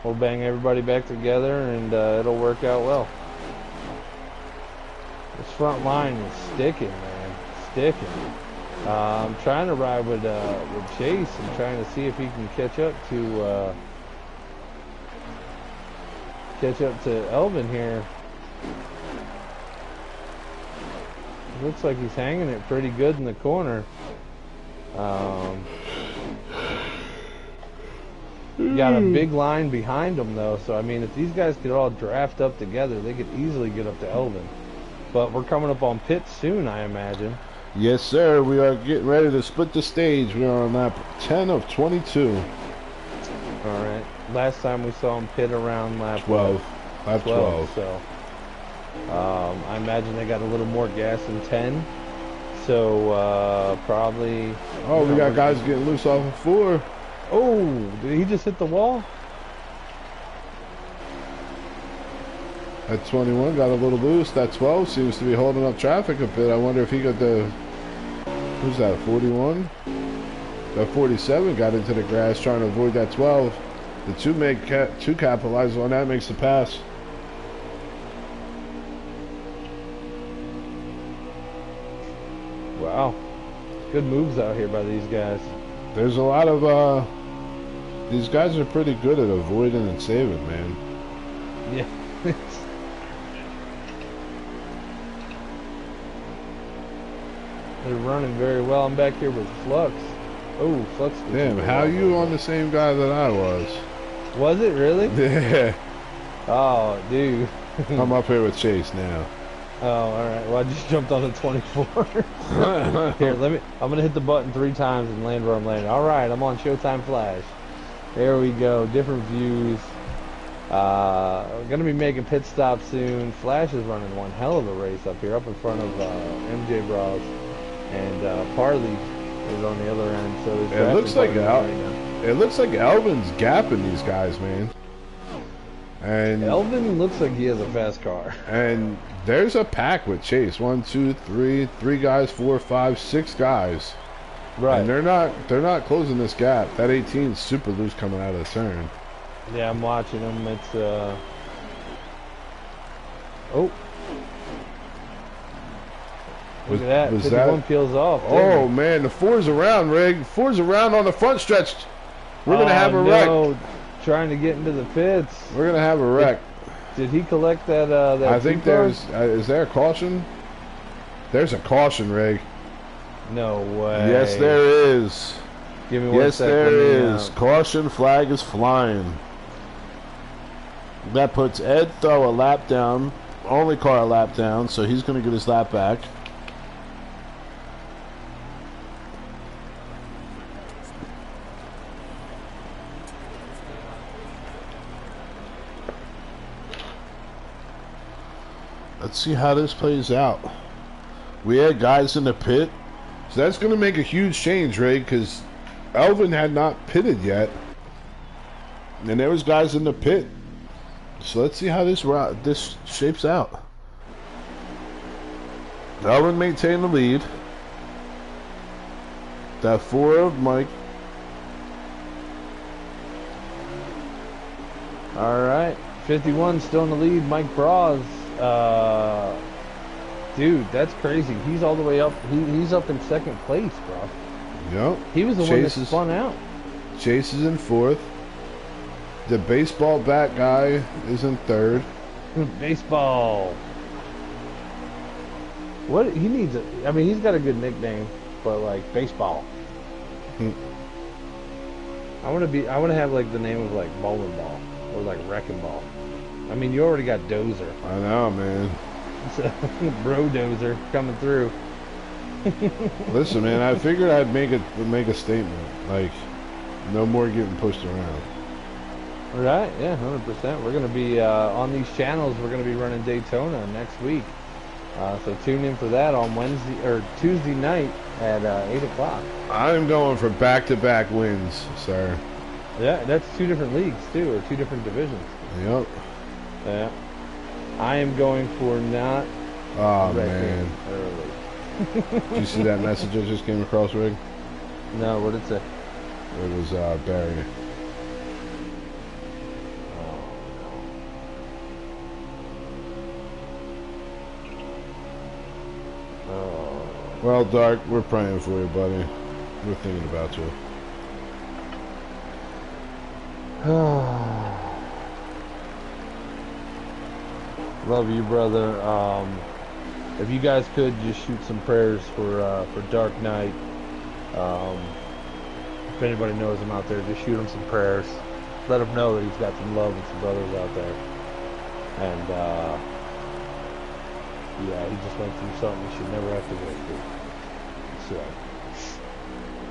We'll bang everybody back together, and it'll work out well. This front line is sticking, man. Sticking. I'm trying to ride with Chase and trying to see if he can catch up to Elvin here. Looks like he's hanging it pretty good in the corner. Got a big line behind him though, so I mean, if these guys could all draft up together, they could easily get up to Elvin. But we're coming up on pits soon, I imagine. Yes, sir. We are getting ready to split the stage. We are on lap 10 of 22. All right. Last time we saw him pit around lap 12. Lap 12. So I imagine they got a little more gas than 10. So probably. Oh, we got guys getting loose off of 4. Oh, did he just hit the wall? At 21 got a little loose. That 12 seems to be holding up traffic a bit. I wonder if he got the. Who's that? 41. That 47 got into the grass trying to avoid that 12. The 2 capitalizes on that, makes the pass. Wow, good moves out here by these guys. There's a lot of these guys are pretty good at avoiding and saving, man. Yeah. They're running very well. I'm back here with Flux. Oh, Flux. Damn, how you on the same guy that I was? Was it really? Yeah. Oh, dude. I'm up here with Chase now. Oh, all right. Well, I just jumped on the 24. Here, I'm gonna hit the button 3 times and land where I'm landing. All right, I'm on Showtime Flash. There we go. Different views. We're gonna be making pit stops soon. Flash is running one hell of a race up here, up in front of MJ Bros. And Parley is on the other end. So it looks like Elvin's gapping these guys, man. And Elvin looks like he has a fast car. And there's a pack with Chase. 1, 2, 3, 3 guys, 4, 5, 6 guys. Right. And they're not closing this gap. That 18 is super loose coming out of the turn. Yeah, I'm watching them. It's oh. Look at that. 51 peels off. Oh man, the 4's around, Rig. 4's around on the front stretch. We're gonna have a wreck. Trying to get into the pits. We're gonna have a wreck. Did he collect that? I think there's. Is there a caution? There's a caution, Rig. No way. Yes, there is. Give me 1 second. Yes, there is. Caution flag is flying. That puts Ed Though a lap down. Only car a lap down, so he's going to get his lap back. Let's see how this plays out. We had guys in the pit. So that's going to make a huge change, Ray, because Elvin had not pitted yet. And there was guys in the pit. So let's see how this shapes out. Elvin maintained the lead. That 4 of Mike. All right. 51 still in the lead. Mike Bras. Dude, that's crazy. He's all the way up. He's up in second place, bro. Yep. He was the one that spun out. Chase is in fourth. The baseball bat guy is in third. Baseball. What he needs? I mean, he's got a good nickname, but like baseball. I want to have like the name of like bowling ball or like wrecking ball. I mean, you already got Dozer. I know, man. So, bro Dozer coming through. Listen, man, I figured I'd make a statement. Like, no more getting pushed around. Right? Yeah, 100%. We're gonna be on these channels. We're gonna be running Daytona next week. So tune in for that on Wednesday or Tuesday night at 8 o'clock. I'm going for back-to-back wins, sir. Yeah, that's 2 different leagues too, or 2 different divisions. Yep. Yeah. I am going for not. Oh man. Early. Did you see that message that just came across, Rig? No, what did it say? It was Barry. Oh. Well, Dark, we're praying for you, buddy. We're thinking about you. Love you, brother. If you guys could just shoot some prayers for Dark Knight. If anybody knows him out there, just shoot him some prayers. Let him know that he's got some love and some brothers out there. And yeah, he just went through something he should never have to go through. So,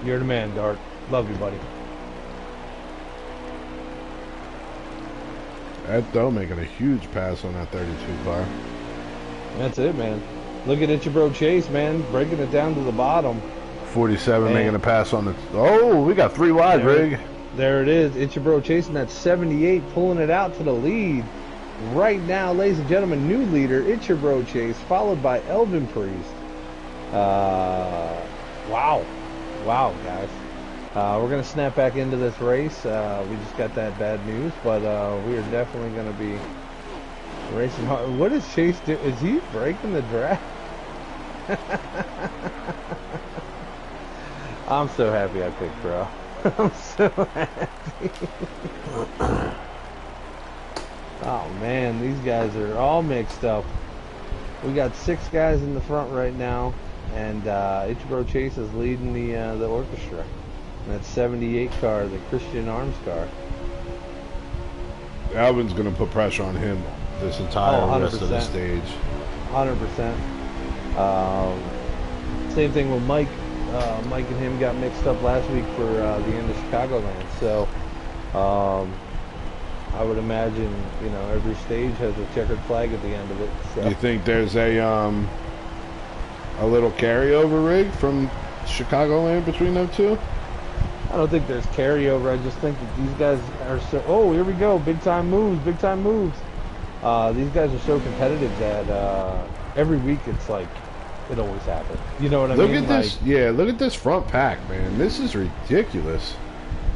you're the man, Dark. Love you, buddy. Ed Doe making a huge pass on that 32 car. That's it, man. Look at it, your bro Chase, man, breaking it down to the bottom. 47 making a pass on the. Oh, we got 3 wide, Rig. There it is. It's your bro chasing that 78, pulling it out to the lead. Right now, ladies and gentlemen, new leader, it's your bro Chase, followed by Elvin Priest. Wow, guys. We're gonna snap back into this race. We just got that bad news, but we are definitely gonna be racing hard. What is Chase do? Is he breaking the draft? I'm so happy I picked Bro. I'm so happy. Oh man, these guys are all mixed up. We got 6 guys in the front right now, and Ichibro Chase is leading the orchestra. And that 78 car, the Christian Arms car. Alvin's going to put pressure on him this entire rest of the stage. 100%. Same thing with Mike. Mike and him got mixed up last week for the end of Chicagoland. So I would imagine, you know, every stage has a checkered flag at the end of it. So. You think there's a little carryover, Rig, from Chicagoland between them two? I don't think there's carryover. I just think that these guys are so... Oh, here we go. Big time moves. Big time moves. These guys are so competitive that every week it's like it always happens. You know what I mean? Look at this. Yeah, look at this front pack, man. This is ridiculous.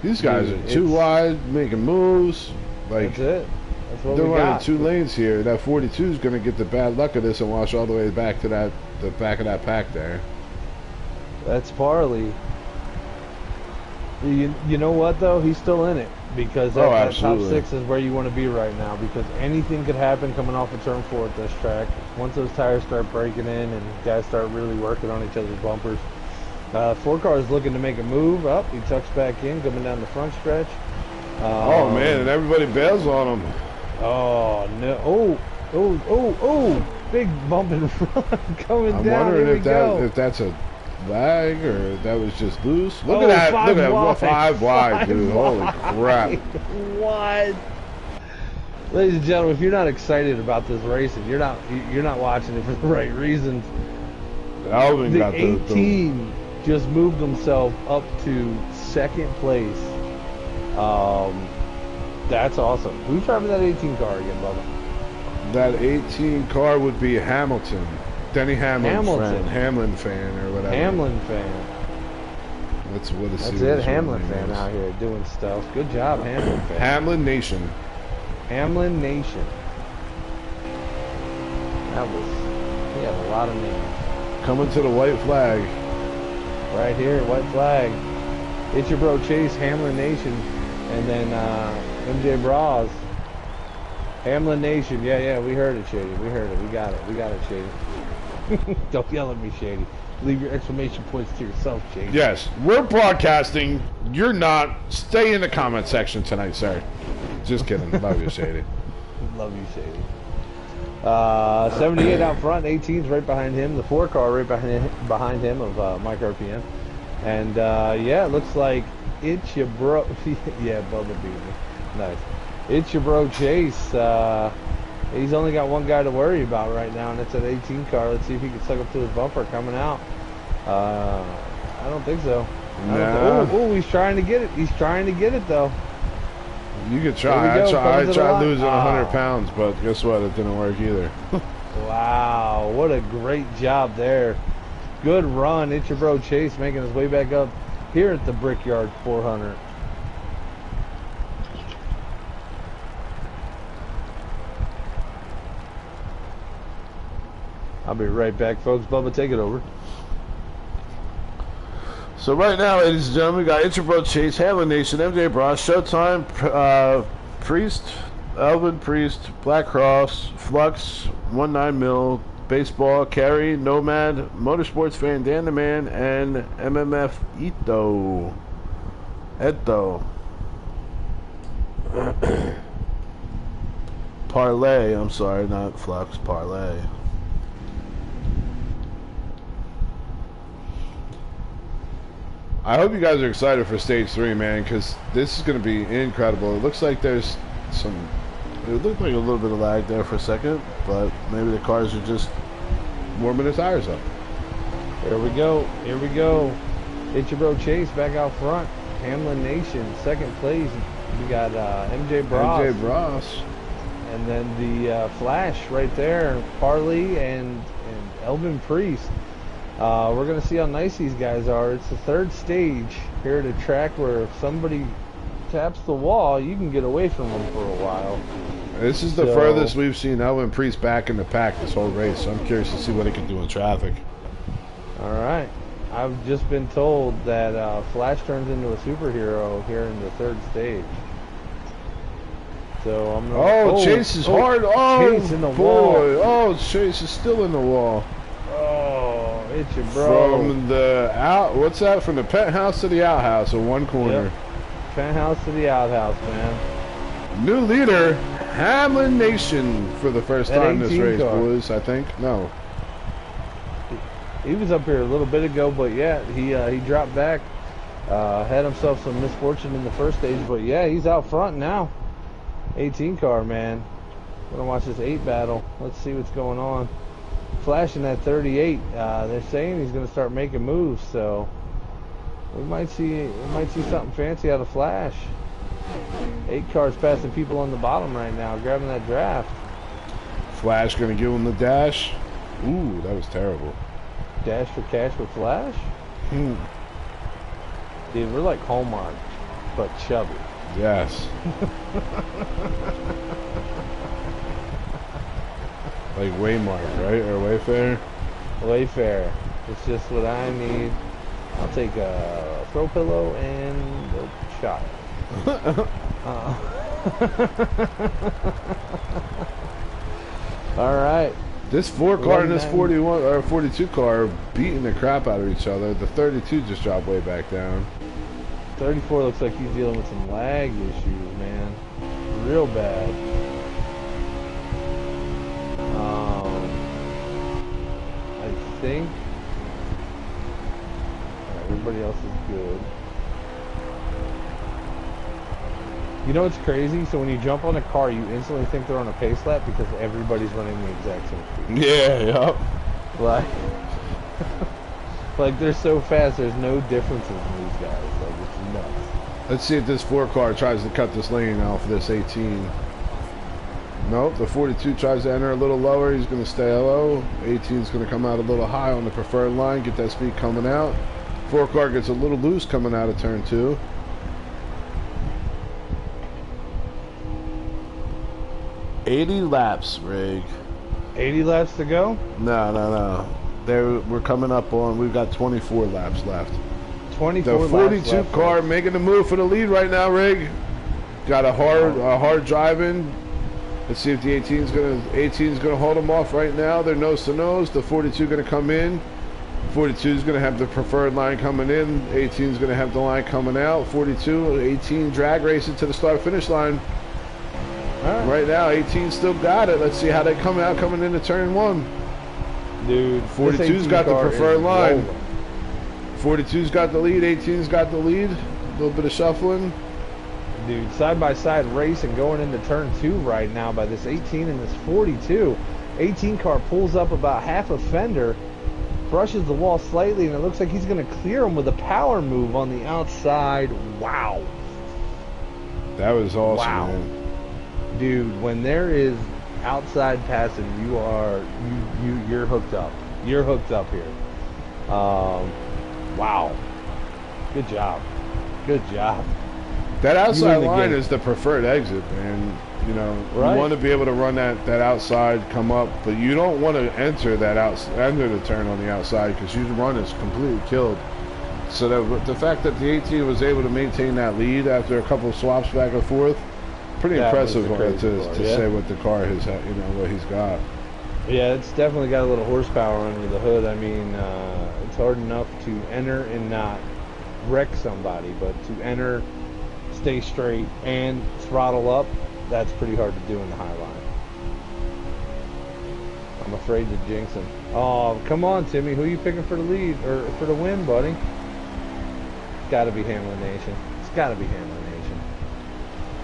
These guys are too wide, making moves. Like, that's it. That's what they're we running got. 2 lanes here. That 42 is going to get the bad luck of this and wash all the way back to the back of that pack there. That's Parley. You know what though? He's still in it because that top 6 is where you want to be right now, because anything could happen coming off of turn 4 at this track. Once those tires start breaking in and guys start really working on each other's bumpers. 4 car is looking to make a move up. He tucks back in, coming down the front stretch. Oh man, and everybody bails on him. Oh no! Oh! Big bump in front coming I'm down. wondering if that's a lag or if that was just loose. Look at that! Look at that! 5 wide, dude! Holy crap! What? Ladies and gentlemen, if you're not excited about this racing, you're not watching it for the right reasons. Alvin got the 18 just moved himself up to 2nd place. That's awesome. Who's driving that 18 car again, Bubba? That 18 car would be Hamilton. Denny Hamlin fan or whatever. Hamlin fan. That's what That's it, Hamlin fan out here doing stuff. Good job, Hamlin fan. Hamlin Nation. Hamlin Nation. He had a lot of names. Coming to the white flag. Right here, white flag. It's your bro Chase, Hamlin Nation, and then MJ Bras. Hamlin Nation, yeah, we heard it, Shady. We heard it. We got it, Shady. Don't yell at me, Shady. Leave your exclamation points to yourself, Shady. Yes, we're broadcasting. You're not. Stay in the comment section tonight, sir. Just kidding. Love you, Shady. Love you, Shady. 78 out front, 18's right behind him. The 4 car right behind him of Mike RPM. And yeah, it looks like it's your bro. Yeah, Bubba beat me. Nice. It's your bro Chase. He's only got one guy to worry about right now, and it's an 18 car. Let's see if he can suck up to his bumper coming out. I don't think so. Oh, he's trying to get it. He's trying to get it though. You could try. I tried losing 100 pounds, but guess what? It didn't work either. Wow, what a great job there. Good run. It's your bro Chase making his way back up here at the Brickyard 400. I'll be right back, folks. Bubba, take it over. So right now, ladies and gentlemen, we got It's Your Bro Chase, Hamlin Nation, MJ Bros, Showtime, Priest, Elvin Priest, Black Cross, Flux, 19 Mil, Baseball, Carry, Nomad, Motorsports Fan, Dan the Man, and MMF Edo. Parlay, I'm sorry, not Flux, Parlay. I hope you guys are excited for Stage 3, man, because this is going to be incredible. It looks like there's some... It looked like a little bit of lag there for a second, but maybe the cars are just warming the tires up. Here we go. Here we go. It's your bro Chase back out front. Hamlin Nation, second place. We got MJ Bros. MJ Bros. And then the Flash right there. Parley and Elvin Priest. We're going to see how nice these guys are. It's the third stage here at a track where if somebody taps the wall, you can get away from them for a while. This is the furthest we've seen Elvin Priest back in the pack this whole race. So I'm curious to see what he can do in traffic. All right. I've just been told that Flash turns into a superhero here in the third stage. So I'm gonna... Chase is hard. Oh, Chase in the boy. wall. Oh, Chase is still in the wall. Oh, it's your bro. From the what's that? From the penthouse to the outhouse in one corner. Yep. Penthouse to the outhouse, man. New leader, Hamlin Nation, for the first time this race, car. boys. I think no. He was up here a little bit ago, but yeah, he dropped back. Had himself some misfortune in the first stage, but yeah, he's out front now. 18 car, man. Gonna watch this 8 battle. Let's see what's going on. Flashing that 38. They're saying he's gonna start making moves, so we might see something fancy out of Flash. 8 cars passing people on the bottom right now, grabbing that draft. Flash gonna give him the dash. Ooh, that was terrible. Dash for cash with Flash? Dude, we're like Hallmark, but chubby. Yes. Like Waymark, right? Or Wayfair? Wayfair. It's just what I need. I'll take a throw pillow and a shot. All right. This 4 car and this 41 or 42 car are beating the crap out of each other. The 32 just dropped way back down. 34 looks like he's dealing with some lag issues, man. Real bad. I think everybody else is good. You know what's crazy? So when you jump on a car, you instantly think they're on a pace lap because everybody's running the exact same speed. Yeah, yep. Like they're so fast, there's no differences in these guys. Like it's nuts. Let's see if this 4 car tries to cut this lane off of this 18. Nope, the 42 tries to enter a little lower. He's going to stay low. 18 is going to come out a little high on the preferred line, get that speed coming out. 4 car gets a little loose coming out of turn 2. 80 laps, Rig. 80 laps to go? No. We're coming up on, we've got 24 laps left. 24 The 42 laps car left. making the move for the lead right now, Rig. Got a hard drive in. Let's see if the 18's gonna hold them off right now. They're nose to nose. The 42 gonna come in. 42 is gonna have the preferred line coming in. 18 is gonna have the line coming out. 42, 18 drag racing to the start finish line. Right now, 18 still got it. Let's see how they come out coming into turn 1. Dude, 42's got the preferred line. 42's got the lead. 18's got the lead. A little bit of shuffling. Dude, side-by-side racing going into turn 2 right now by this 18 and this 42. 18 car pulls up about half a fender, brushes the wall slightly, and it looks like he's going to clear him with a power move on the outside. Wow. That was awesome, Wow. man. Dude, when there is outside passing, you're hooked up. You're hooked up here. Wow. Good job. Good job. That outside line is the preferred exit, man. You know, Right. you want to be able to run that outside, come up, but you don't want to enter enter the turn on the outside because your run is completely killed. So the fact that the 18 was able to maintain that lead after a couple of swaps back and forth, pretty That was impressive the crazy to part, say what the car has, what he's got. Yeah, it's definitely got a little horsepower under the hood. I mean, it's hard enough to enter and not wreck somebody, but to enter, stay straight, and throttle up, that's pretty hard to do in the high line. I'm afraid to jinx him. Oh, come on, Timmy. Who are you picking for the lead, or for the win, buddy? It's got to be Hamlin Nation. It's got to be Hamlin Nation.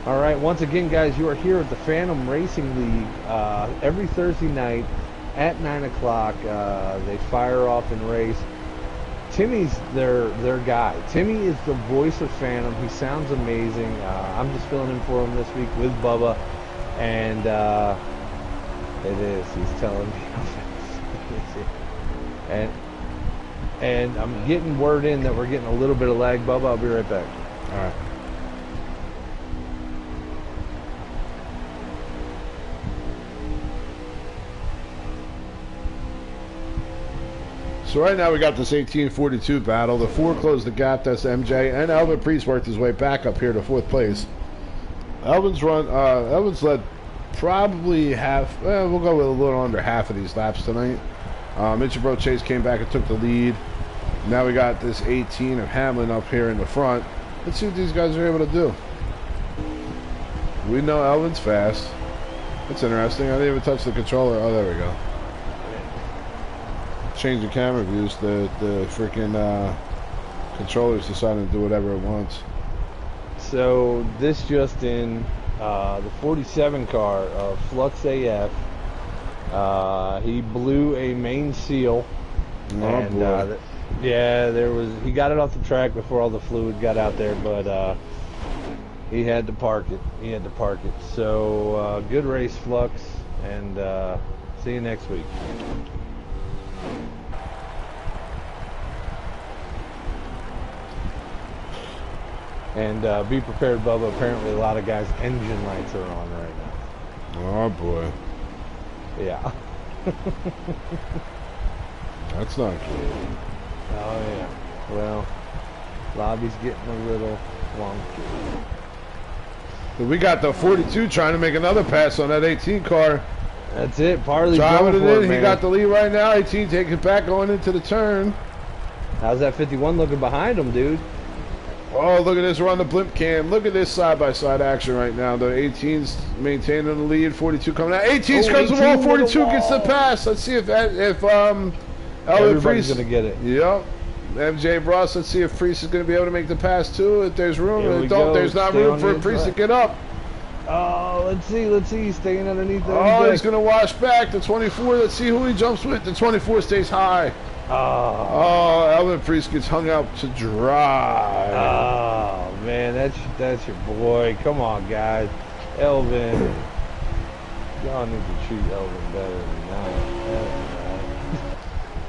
All right, once again, guys, you are here at the Phantom Racing League every Thursday night at 9 o'clock. They fire off and race. Timmy's their guy. Timmy is the voice of Phantom. He sounds amazing. I'm just filling in for him this week with Bubba, and it is. He's telling me how fast it is. And I'm getting word in that we're getting a little bit of lag. Bubba, I'll be right back. All right. So right now we got this 1842 battle. The 4 closed the gap. That's MJ, and Elvin Priest worked his way back up here to 4th place. Elvin's led probably half. We'll go with a little under half of these laps tonight. Mitchell Chase came back and took the lead. Now we got this 18 of Hamlin up here in the front. Let's see what these guys are able to do. We know Elvin's fast. That's interesting. I didn't even touch the controller. Oh, there we go. Change the camera views. The freaking controller's deciding to do whatever it wants. So this just in, the 47 car of Flux AF. He blew a main seal. Oh, and boy. yeah, he got it off the track before all the fluid got out there, but he had to park it. So good race, Flux, and see you next week. And be prepared, Bubba. Apparently a lot of guys' engine lights are on right now. Oh boy. Yeah. That's not good. Oh yeah. Well, lobby's getting a little wonky. But we got the 42 trying to make another pass on that 18 car. That's it. Parley's Driving going it for in. it, He got the lead right now. 18 taking it back going into the turn. How's that 51 looking behind him, dude? Oh, look at this. We're on the blimp cam. Look at this side-by-side action right now. The 18's maintaining the lead. 42 coming out. 18 comes the wall. 42 gets the pass. Let's see if Elvin Everybody's Priest going to get it. Yep. MJ Ross. Let's see if Priest is going to be able to make the pass too. If there's room, Here we if don't, go. there's not Stay room on for the Priest to inside. get up. Oh, let's see. He's staying underneath the Oh, he's going to wash back. The 24. Let's see who he jumps with. The 24 stays high. Oh, Elvin Priest gets hung out to dry. Oh, man, that's your boy. Come on, guys. Elvin. Y'all need to treat Elvin better than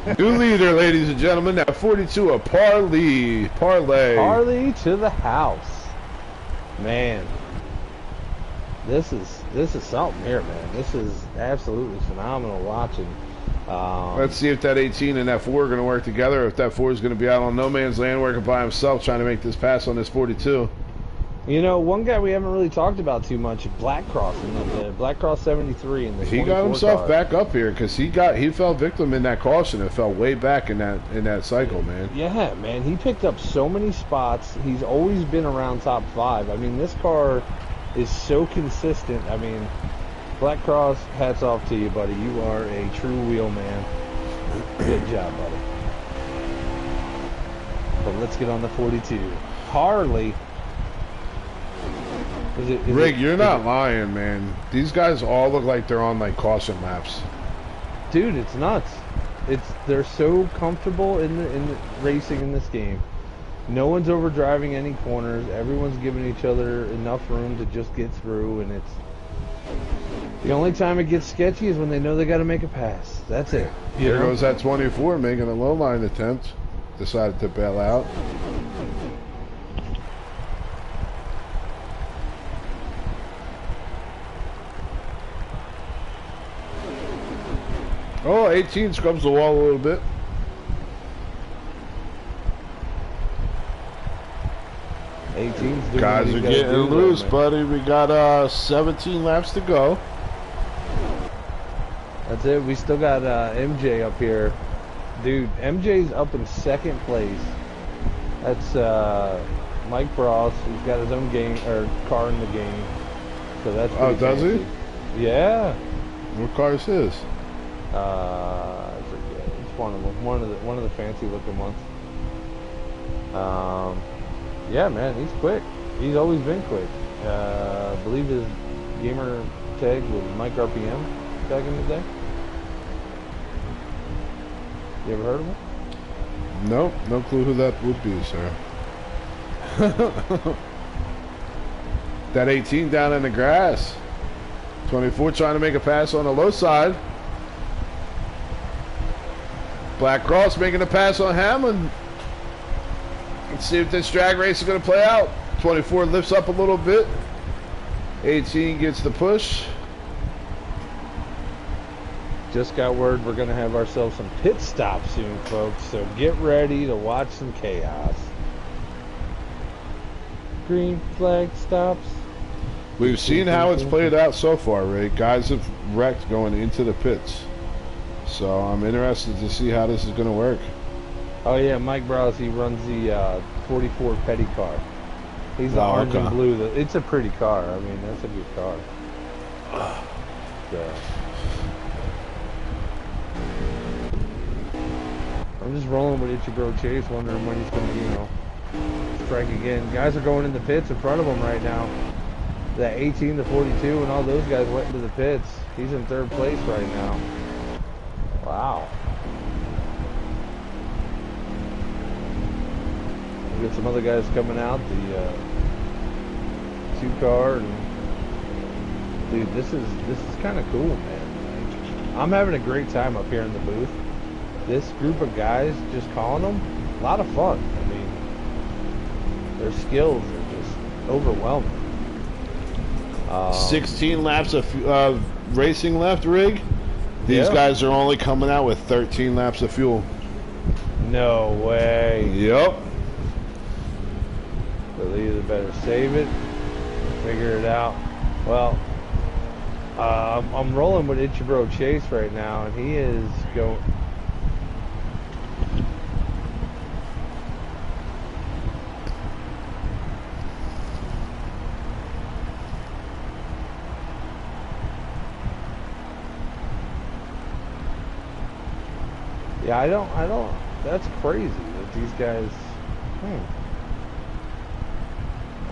that. New leader, ladies and gentlemen. Now 42, a parlay. Parley to the house. Man. This this is something here, man. This is absolutely phenomenal watching. Let's see if that 18 and that 4 are going to work together, or if that 4 is going to be out on no man's land working by himself trying to make this pass on this 42. You know, one guy we haven't really talked about too much, Black Cross, Black Cross 73 in the He got himself car. back up here because he fell victim in that caution and fell way back in that cycle, man. Yeah, man, he picked up so many spots. He's always been around top 5. I mean, this car is so consistent. I mean, Black Cross, hats off to you, buddy. You are a true wheel man. Good job, buddy. But let's get on the 42. Harley. Rig, you're not lying, man. These guys all look like they're on like caution laps. Dude, it's nuts. They're so comfortable in the racing in this game. No one's overdriving any corners. Everyone's giving each other enough room to just get through, and it's the only time it gets sketchy is when they know they got to make a pass. That's it. Here goes that 24 making a low line attempt. Decided to bail out. Oh, 18 scrubs the wall a little bit. Guys are getting loose, buddy. We got 17 laps to go. That's it. We still got MJ up here. Dude, MJ's up in second place. That's Mike Frost. He's got his own car in the game. So that's oh, does fancy. He? Yeah. What car is his? I forget. It's one of them. One of the fancy looking ones. Yeah, man, he's quick. He's always been quick. I believe his gamer tag was Mike RPM back in the day. You ever heard of him? Nope, no clue who that would be, sir. That 18 down in the grass. 24 trying to make a pass on the low side. Black Cross making a pass on Hamlin. Let's see if this drag race is going to play out. 24 lifts up a little bit. 18 gets the push. Just got word we're going to have ourselves some pit stops soon, folks. So get ready to watch some chaos. Green flag stops. We've seen how it's played out so far, Ray. Guys have wrecked going into the pits. So I'm interested to see how this is going to work. Oh yeah, Mike Browse, he runs the 44 Petty car. He's the orange and blue. It's a pretty car. I mean, that's a good car. So, I'm just rolling with Itchy Bro Chase, wondering when he's going to, strike again. Guys are going in the pits in front of him right now. That 18 to 42 and all those guys went into the pits. He's in third place right now. Wow. We got some other guys coming out, the 2-car, and dude, this is kind of cool, man. Like, I'm having a great time up here in the booth. This group of guys, just calling them, a lot of fun. I mean, their skills are just overwhelming. 16 laps of racing left, Rig. These guys are only coming out with 13 laps of fuel. No way. Yep. So they either better save it, figure it out. Well, I'm rolling with Itchy Bro Chase right now, and he is going. Yeah, I don't, that's crazy that these guys,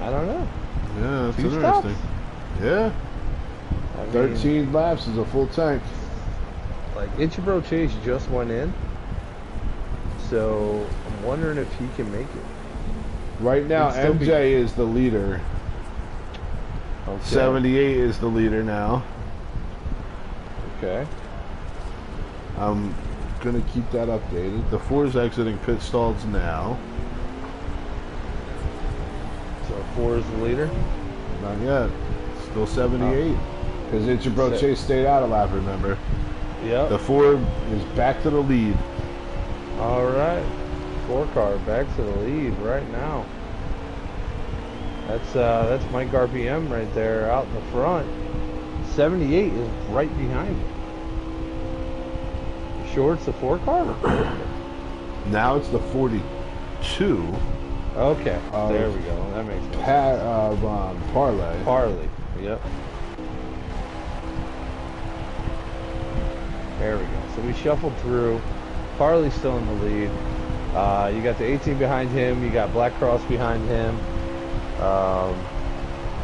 I don't know. Yeah, that's 2 interesting. stops? Yeah. I mean, 13 laps is a full tank. Like, Itchy Bro Chase just went in, so I'm wondering if he can make it. Right now, MJ is the leader. Okay. 78 is the leader now. Okay. I'm going to keep that updated. The 4 is exiting pit stalls now. So 4 is the leader? Not yet. Still 78. Because It's Your Bro Chase stayed out a lap, remember? Yep. The Ford is back to the lead. All right. 4-car back to the lead right now. That's Mike RPM right there out in the front. 78 is right behind him. You sure it's the 4-car? Now it's the 42. Okay, there we go. That makes sense. Parlay. Harley. Yep. There we go. So we shuffled through. Harley's still in the lead. You got the 18 behind him. You got Black Cross behind him.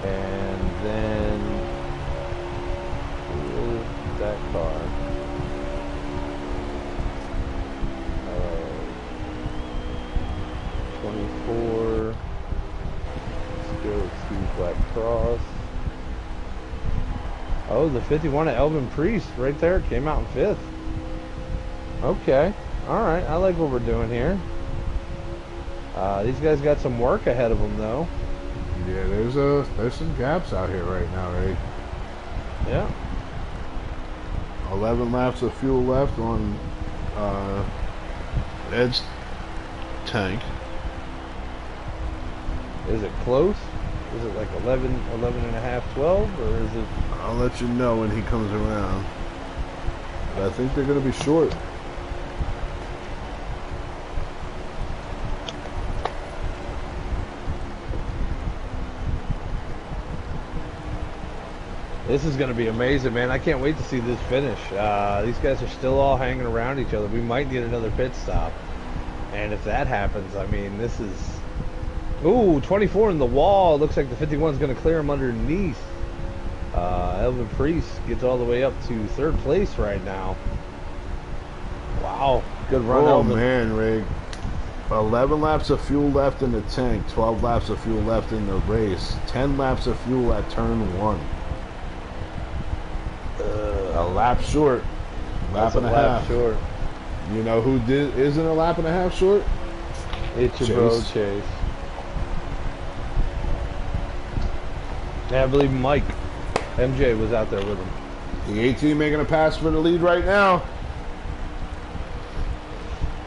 And then who is that car? 24. Let's go to Black Cross. Oh, the 51 at Elvin Priest right there came out in 5th. Okay. All right. I like what we're doing here. These guys got some work ahead of them, though. Yeah, there's some gaps out here right now, right? Yeah. 11 laps of fuel left on Ed's tank. Is it close? Is it like 11 and a half, 12, or is it? I'll let you know when he comes around. But I think they're going to be short. This is going to be amazing, man. I can't wait to see this finish. These guys are still all hanging around each other. We might need another pit stop. And if that happens, I mean, this is... Ooh, 24 in the wall. Looks like the 51 is going to clear him underneath. Elvin Priest gets all the way up to 3rd place right now. Wow. Good run, Elvin. Oh, man, Rig. 11 laps of fuel left in the tank. 12 laps of fuel left in the race. 10 laps of fuel at turn 1. A lap short. Lap and a half short. You know who isn't a lap and a half short? It's Your Bro Chase. Yeah, I believe Mike MJ was out there with him. The 18 making a pass for the lead right now.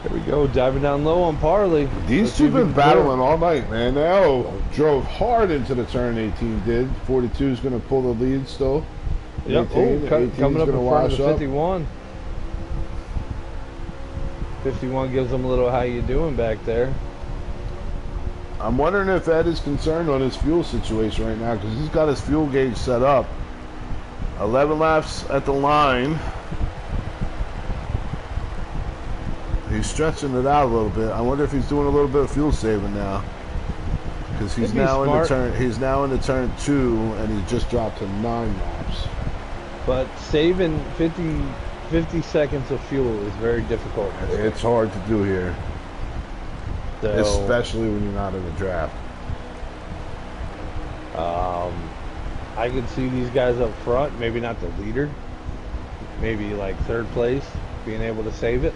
There we go, diving down low on Parley. These two been battling all night, man. They all drove hard into the turn. 18 did. 42 is going to pull the lead still. Yep. Coming up in front of the 51. 51 gives them a little how you doing back there. I'm wondering if Ed is concerned on his fuel situation right now because he's got his fuel gauge set up. 11 laps at the line. He's stretching it out a little bit. I wonder if he's doing a little bit of fuel saving now. Because he's now in the turn. He's now in the turn 2, and he just dropped to 9 laps. But saving 50 seconds of fuel is very difficult. It's hard to do here, so, especially when you're not in a draft. I could see these guys up front, maybe not the leader, maybe like 3rd place, being able to save it.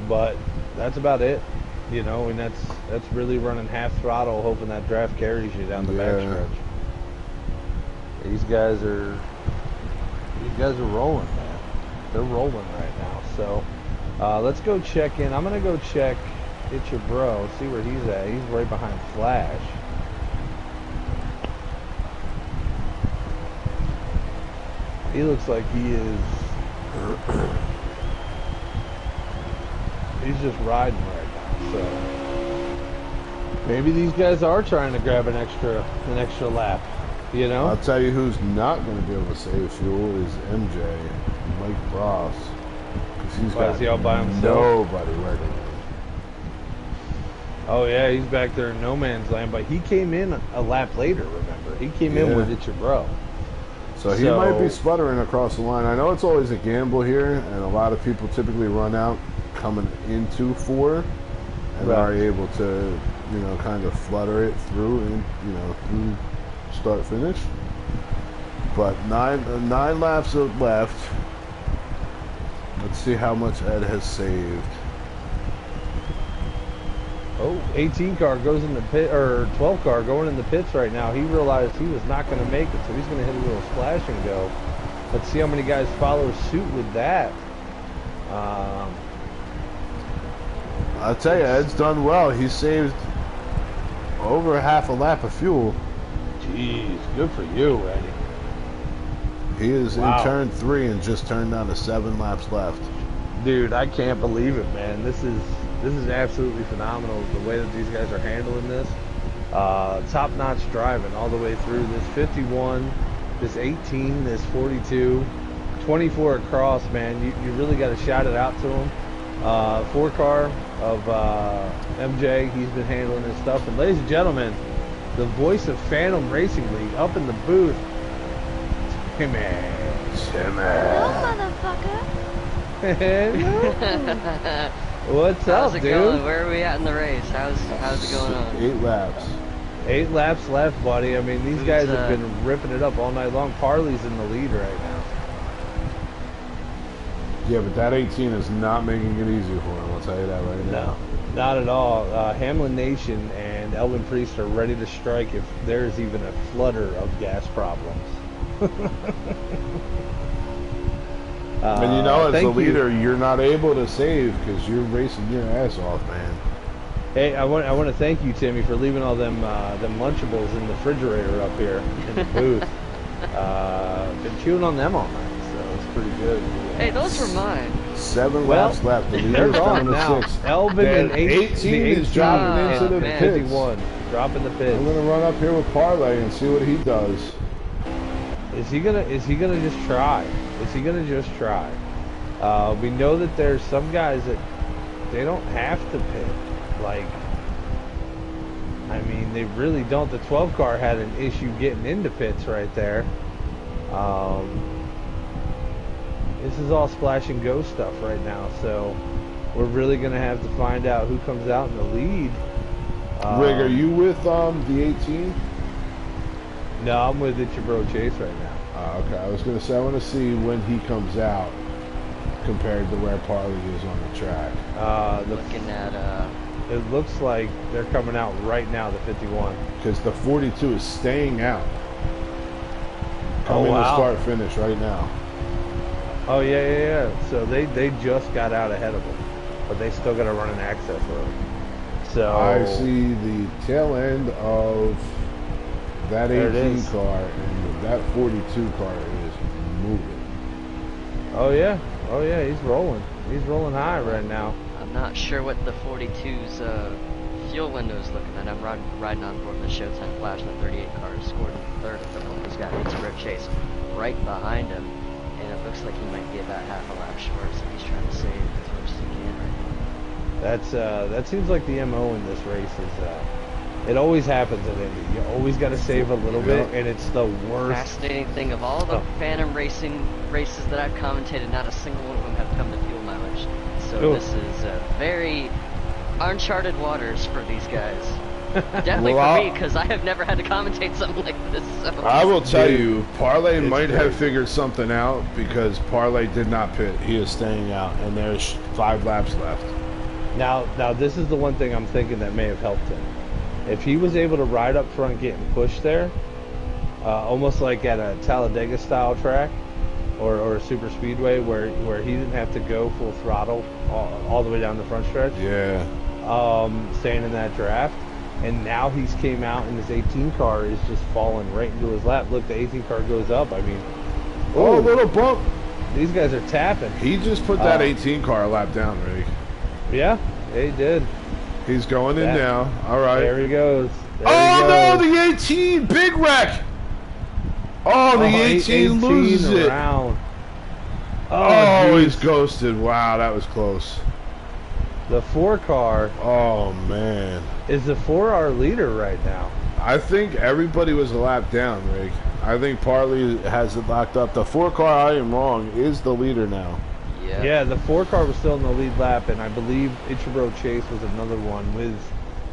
But that's about it, you know, and that's really running half throttle, hoping that draft carries you down the backstretch. These guys are rolling, man. They're rolling right now. So let's go check in. I'm gonna go check It's Your Bro, see where he's at. He's right behind Flash. He looks like he is. He's just riding right now. So maybe these guys are trying to grab an extra lap. You know? I'll tell you who's not going to be able to save fuel is MJ, Mike Ross. Because he's got all by himself? Nobody working. Oh yeah, he's back there in no man's land, but he came in a lap later, remember? He came in with It's Your Bro. So he might be sputtering across the line. I know it's always a gamble here, and a lot of people typically run out coming into 4 and are able to, you know, kind of flutter it through, and you know, through start finish. But 9 laps left. Let's see how much Ed has saved. Oh, 18 car goes in the pit, or 12 car going in the pits right now. He realized he was not going to make it, so he's going to hit a little splash and go. Let's see how many guys follow suit with that. I'll tell you, Ed's done well. He saved over half a lap of fuel. Jeez, good for you, Eddie. He is Wow. in turn 3 and just turned down to 7 laps left. Dude, I can't believe it, man. This is absolutely phenomenal, the way that these guys are handling this. Top-notch driving all the way through. This 51, this 18, this 42, 24 across, man. You really got to shout it out to him. 4-car of MJ, he's been handling this stuff. And ladies and gentlemen, the voice of Phantom Racing League up in the booth. Timmy. Hello, motherfucker. Hello. What's up, How's it dude? going? Where are we at in the race? How's it going on? 8 laps. 8 laps left, buddy. I mean, these Who's, guys have been ripping it up all night long. Parley's in the lead right now. Yeah, but that 18 is not making it easy for him. I'll tell you that right now. No, not at all. Hamlin Nation and Elvin Priest are ready to strike if there's even a flutter of gas problems. And you know, as thank a you. leader, you're not able to save because you're racing your ass off, man. Hey, I want to thank you, Timmy, for leaving all them Lunchables in the refrigerator up here in the booth. Been chewing on them all night, so it's pretty good. Hey, those were mine. 7 Well, laps left. The They're leader's gone down now. to 6. Elvin Then and 18 is dropping into the pits. 51, dropping the pits. I'm gonna run up here with Parlay and see what he does. Is he gonna just try? Is he gonna just try? We know that there's some guys that they don't have to pit. Like, I mean, they really don't. The 12 car had an issue getting into pits right there. This is all splash and go stuff right now, so we're really gonna have to find out who comes out in the lead. Rig, are you with the 18? No, I'm with It's Your Bro Chase right now. Okay, I was gonna say I want to see when he comes out compared to where Parlay is on the track. Looking at It looks like they're coming out right now, the 51. Because the 42 is staying out. Coming to start finish right now. Oh, yeah. So they just got out ahead of them, but they still got to run an access road. So I see the tail end of that There it 18 is. car, and that 42 car is moving. Oh yeah, he's rolling. He's rolling high right now. I'm not sure what the 42's fuel window is looking at. I'm riding on board the Showtime Flash, and the 38 car is scored in third at the moment. He's got Road Chase right behind him, and it looks like he might be about half a lap short, so he's trying to save as much as he can right now. That seems like the MO in this race is. It always happens in Indy. You always got to save a little bit, and it's the worst. Fascinating thing of all the Phantom Racing races that I've commentated, not a single one of them have come to fuel mileage. So Ooh. this is very uncharted waters for these guys. Definitely Well, for me, because I have never had to commentate something like this. So. I will tell Dude, you, Parlay it's might have crazy. figured something out because Parlay did not pit. He is staying out, and there's 5 laps left. Now this is the one thing I'm thinking that may have helped him. If he was able to ride up front getting pushed there, almost like at a Talladega style track or a super speedway where he didn't have to go full throttle all the way down the front stretch, Yeah. staying in that draft, and now he's came out and his 18 car is just falling right into his lap. Look, the 18 car goes up. I mean, Oh, a little bump. these guys are tapping. He just put that 18 car a lap down, Rick. Yeah, they did. He's going in That- now. All right. There he goes. There Oh he no, goes. the 18, big wreck. Oh, the 18 loses it. around. Oh, he's geez. ghosted. Wow, that was close. The 4 car Oh man, is the 4R leader right now. I think everybody was a lap down, Rick. I think Parlay has it locked up. The 4 car, I am wrong, is the leader now. Yeah. Yeah, the 4 car was still in the lead lap, and I believe Ichiro Chase was another one with,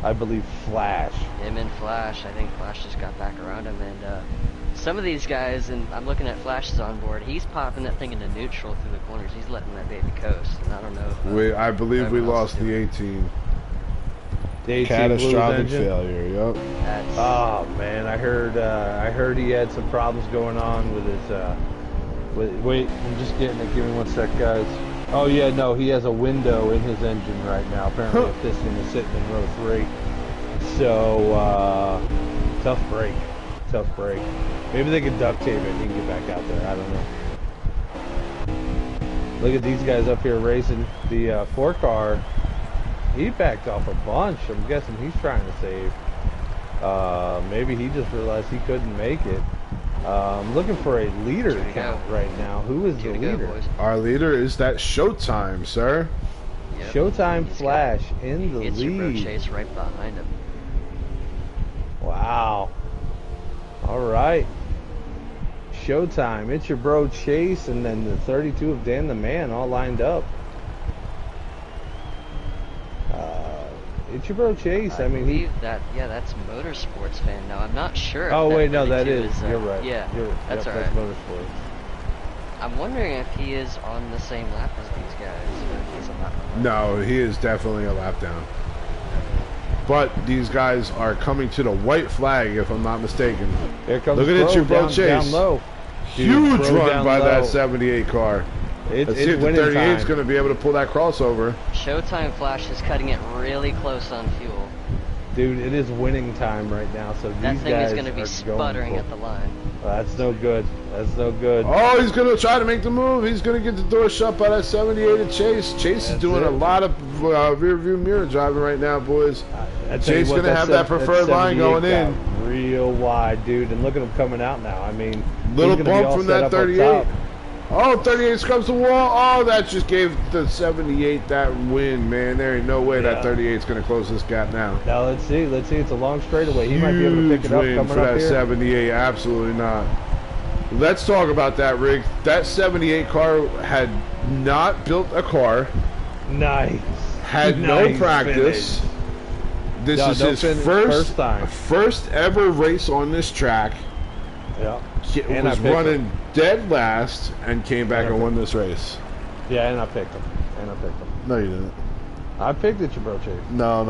I believe, Flash. Him and Flash, I think Flash just got back around him, and some of these guys, and I'm looking at Flash's on board, he's popping that thing into neutral through the corners. He's letting that baby coast, and I don't know if, I believe we everyone else lost is the doing it. 18. The 18 Catastrophic Blues engine. failure. Yep. That's Oh man, I heard he had some problems going on with his. Wait, I'm just getting it. Give me one sec, guys. Oh yeah, no, he has a window in his engine right now. Apparently, a piston is sitting in row 3. So tough break. Maybe they could duct tape it and he can get back out there. I don't know. Look at these guys up here racing. The 4-car, he backed off a bunch. I'm guessing he's trying to save. Maybe he just realized he couldn't make it. I'm looking for a leader count right now. Who is the leader? Our leader is that Showtime, sir. Yep. Showtime Flash in the It's your bro lead. Chase right behind him. Wow. All right. Showtime. It's your bro Chase, and then the 32 of Dan the Man all lined up. It's your bro Chase. I mean, believe that's Motorsports Fan. Now I'm not sure. Oh if wait, no, that 32 is. You're right. Yeah, That's that's alright. Motorsports. I'm wondering if he is on the same lap as these guys, or if he's a lap behind. No, he is definitely a lap down. But these guys are coming to the white flag, if I'm not mistaken. Here comes Look at it, your bro Chase. Down low. Huge Dude, Pro run down by low. that 78 car. Let's see if the 38 is going to be able to pull that crossover. Showtime Flash is cutting it really close on fuel. Dude, it is winning time right now. So That these thing guys is going to be are sputtering going at the line. That's no good. That's no good. Oh, he's going to try to make the move. He's going to get the door shut by that 78 of Chase. Chase is doing a lot of rear view mirror driving right now, boys. Chase going to have that preferred line going in. Real wide, dude. And look at him coming out now. I mean, Little he's gonna be bump all from set that up up 38. top. Oh, 38 scrubs the wall. Oh, that just gave the 78 that win, man. There ain't no way that 38 is going to close this gap now. Now let's see. It's a long straightaway. He might be able to pick it up win coming for up that here. 78. Absolutely not. Let's talk about that, Rick. That 78 car had not built a car. Nice. Had no practice. Finish. This No, is no his first time. first ever race on this track. Yeah. He And was I picked running him. dead last and came back and won this race. Yeah, and I picked him. No, you didn't. I picked it, your bro Chase. No.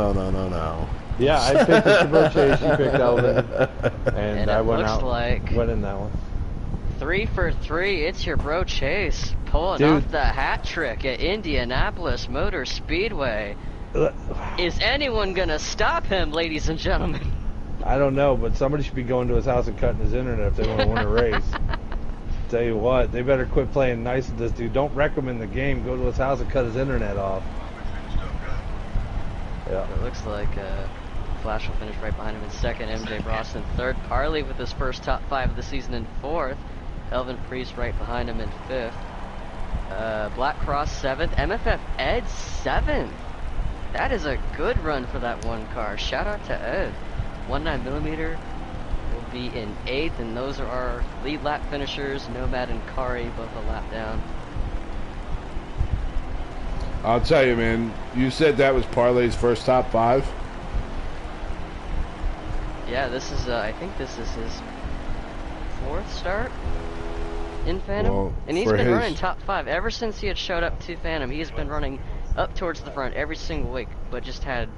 Yeah, I picked it, your bro Chase. You picked Elvin. And I it went looks out. like Went in that one. 3 for 3. It's your bro Chase pulling Dude. off the hat trick at Indianapolis Motor Speedway. Is anyone gonna stop him, ladies and gentlemen? I don't know, but somebody should be going to his house and cutting his internet if they want to win a race. Tell you what, they better quit playing nice with this dude. Don't wreck him in the game. Go to his house and cut his internet off. Yeah. It looks like Flash will finish right behind him in second. MJ Ross in third. Parley with his first top 5 of the season in fourth. Elvin Priest right behind him in fifth. Black Cross 7th. MFF Ed 7th. That is a good run for that one car. Shout out to Ed. 19mm will be in 8th, and those are our lead lap finishers. Nomad and Kari both a lap down. I'll tell you, man. You said that was Parlay's first top 5. Yeah, this is I think this is his 4th start in Phantom, Well, and he's for been his- running top 5 ever since he had showed up to Phantom. He's been running up towards the front every single week, but just had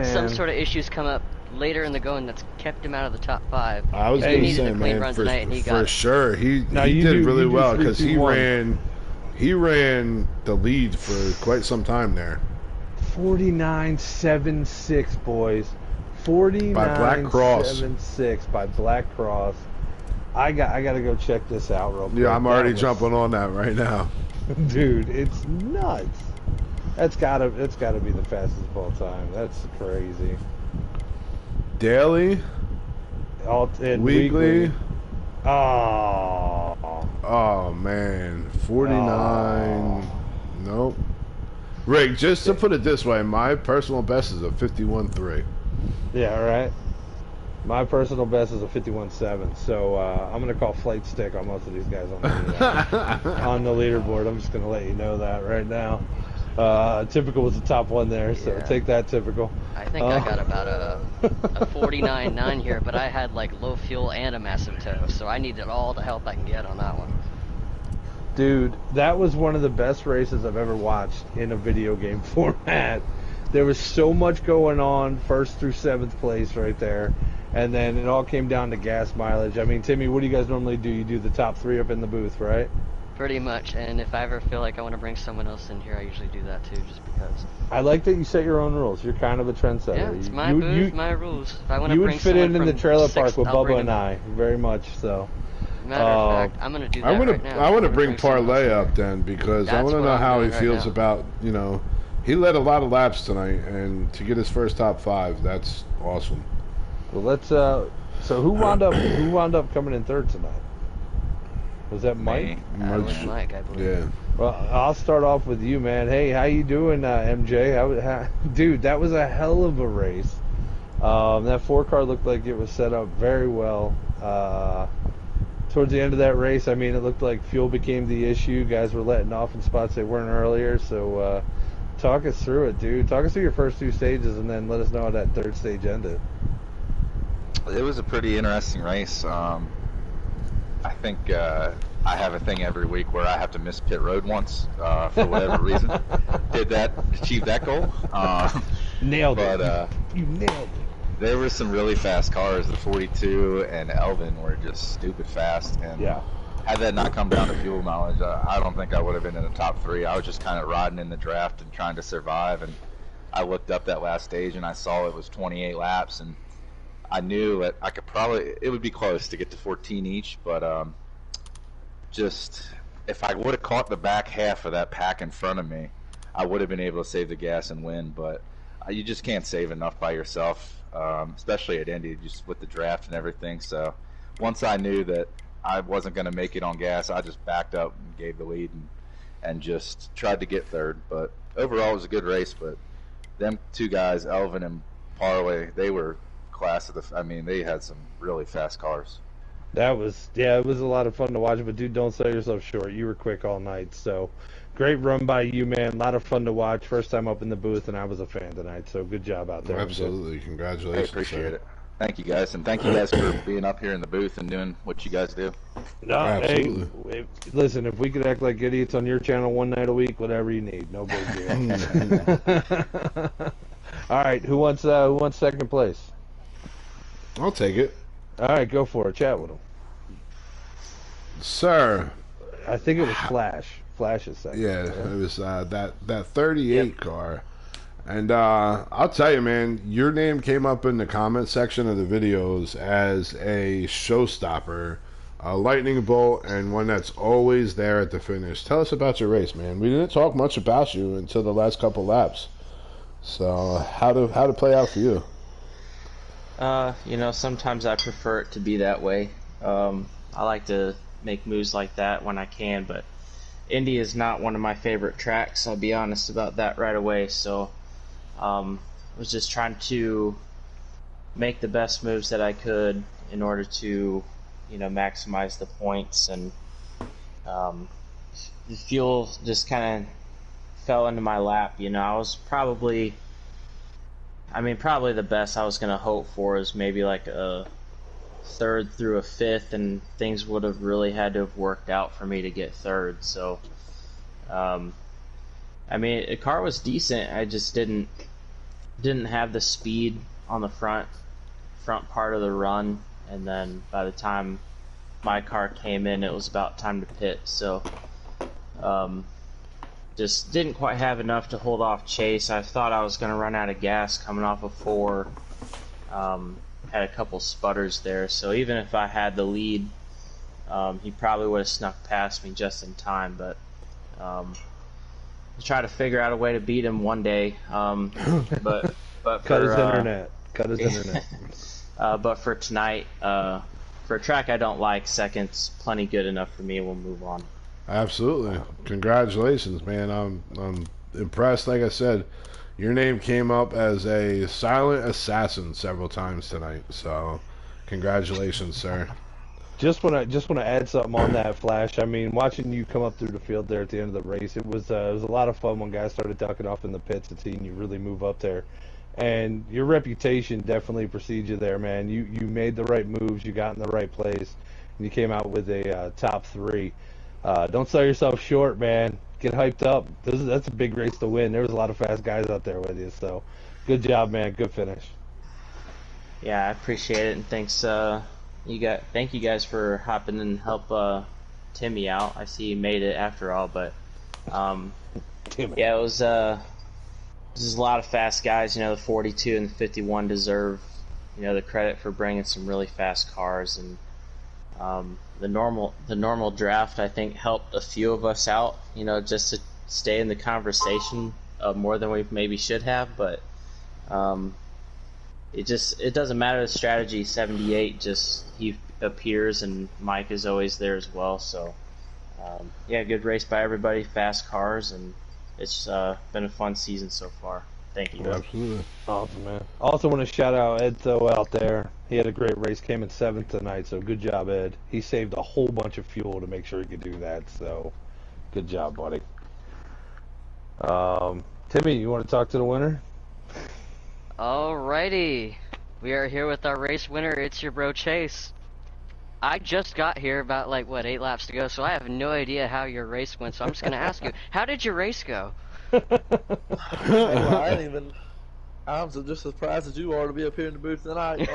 some sort of issues come up later in the going that's kept him out of the top 5. I was He going to needed say, a clean man, run tonight, and he got for it. sure, he Now, did you do- really you do well 3, because 2, 1. he ran the lead for quite some time there. 49.76, boys. Black Cross. 49.76 by Black Cross. I got to go check this out real quick. Yeah, I'm already That was- jumping on that right now. Dude, it's nuts. That's gotta be the fastest of all time. That's crazy. Daily, And weekly. Oh. Oh man, 49. Nope. Rick, just to put it this way, my personal best is a 51.3. Yeah, right. My personal best is a 51.7. So I'm gonna call flight stick on most of these guys on the on the leaderboard. I'm just gonna let you know that right now. Typical was the top one there, so Yeah. take that, Typical. I think I got about a 49.9 here, but I had like low fuel and a massive tow, so I needed all the help I can get on that one. Dude, that was one of the best races I've ever watched in a video game format. there was so much going on, first through seventh place right there, and then it all came down to gas mileage. I mean, Timmy, what do you guys normally do? You do the top 3 up in the booth, right? Pretty much, and if I ever feel like I want to bring someone else in here, I usually do that too, just because. I like that you set your own rules. You're kind of a trendsetter. Yeah, it's my booth, my rules. If I want to you bring would fit in from the trailer park sixth, with I'll bring Bubba and him. I, very much so. Matter of fact, I'm gonna do that right now. I want to I'm gonna bring someone Parlay else up then, because I That's want to what know I'm how he doing right feels now. about, he led a lot of laps tonight, and to get his first top 5, that's awesome. Well, let's. So who wound up coming in third tonight? Was that Mike? That was Mike, I believe. Yeah. Well, I'll start off with you, man. Hey, how you doing, MJ? Dude, that was a hell of a race. That 4-car looked like it was set up very well. Towards the end of that race, I mean, it looked like fuel became the issue. Guys were letting off in spots they weren't earlier. So, talk us through it, dude. Talk us through your first 2 stages, and then let us know how that 3rd stage ended. It was a pretty interesting race. I think I have a thing every week where I have to miss pit road once for whatever reason. Achieved that goal. Nailed it. But you nailed it. there were some really fast cars. The 42 and Elvin were just stupid fast. And Yeah. had that not come down to fuel mileage, I don't think I would have been in the top 3. I was just kind of riding in the draft and trying to survive. And I looked up that last stage and I saw it was 28 laps, and I knew that I could it would be close to get to 14 each, but just if I would have caught the back half of that pack in front of me, I would have been able to save the gas and win. But you just can't save enough by yourself, especially at Indy, just with the draft and everything. So once I knew that I wasn't going to make it on gas, I just backed up and gave the lead and just tried to get third. But overall, it was a good race. But them 2 guys, Elvin and Parlay, they were class of they had some really fast cars. It was a lot of fun to watch, but dude, don't sell yourself short. You were quick all night, so great run by you, man. A lot of fun to watch. First time up in the booth, and I was a fan tonight, so good job out there. Absolutely. Congratulations. I appreciate it. Thank you, guys, and thank you guys for being up here in the booth and doing what you guys do. No, absolutely. Hey, listen, if we could act like idiots on your channel one night a week, whatever you need, no big deal. All right, who wants second place? I'll take it. All right, go for it. Chat with him. Sir. I think it was Flash. Flash is second. Yeah, it was that 38 car. And I'll tell you, man, your name came up in the comment section of the videos as a showstopper, a lightning bolt, and one that's always there at the finish. Tell us about your race, man. We didn't talk much about you until the last couple laps. So how to play out for you? Sometimes I prefer it to be that way. I like to make moves like that when I can, but Indy is not one of my favorite tracks. I'll be honest about that right away. So I was just trying to make the best moves that I could in order to, maximize the points. And the fuel just kind of fell into my lap. I was probably the best I was going to hope for is maybe like a 3rd through a 5th, and things would have really had to have worked out for me to get 3rd. So, the car was decent. I just didn't have the speed on the front part of the run, and then by the time my car came in, it was about time to pit. So, just didn't quite have enough to hold off Chase. I thought I was going to run out of gas coming off of 4. Had a couple sputters there, so even if I had the lead, he probably would have snuck past me just in time. But I'll try to figure out a way to beat him one day. But cut his internet. But for tonight, for a track I don't like, second's plenty good enough for me. We'll move on. Absolutely. Congratulations, man. I'm impressed. Like I said, your name came up as a silent assassin several times tonight. So, congratulations, sir. Just want to add something on that, Flash. I mean, watching you come up through the field there at the end of the race, it was a lot of fun when guys started ducking off in the pits and seeing you really move up there. And your reputation definitely precedes you there, man. You made the right moves, you got in the right place, and you came out with a top 3. Don't sell yourself short, man. get hyped up. That's a big race to win. There was a lot of fast guys out there with you, so good job, man. Good finish. Yeah, I appreciate it, and thanks. Thank you guys for hopping in and help Timmy out. I see you made it after all, but yeah, it was there's a lot of fast guys. You know, the 42 and the 51 deserve, you know, the credit for bringing some really fast cars, and the normal draft I think helped a few of us out. You know, just to stay in the conversation more than we maybe should have, but it doesn't matter the strategy. 78 just he appears, and Mike is always there as well. So yeah, good race by everybody, fast cars, and it's been a fun season so far. Thank you. Absolutely. Awesome, man. Also want to shout out Ed Tho out there. He had a great race, came in 7th tonight, so good job, Ed. He saved a whole bunch of fuel to make sure he could do that, so good job, buddy. Timmy, you want to talk to the winner? Alrighty, we are here with our race winner. It's your bro Chase. I just got here about 8 laps to go, so I have no idea how your race went. So I'm just gonna ask you, how did your race go? Well, I'm just as surprised as you are to be up here in the booth tonight.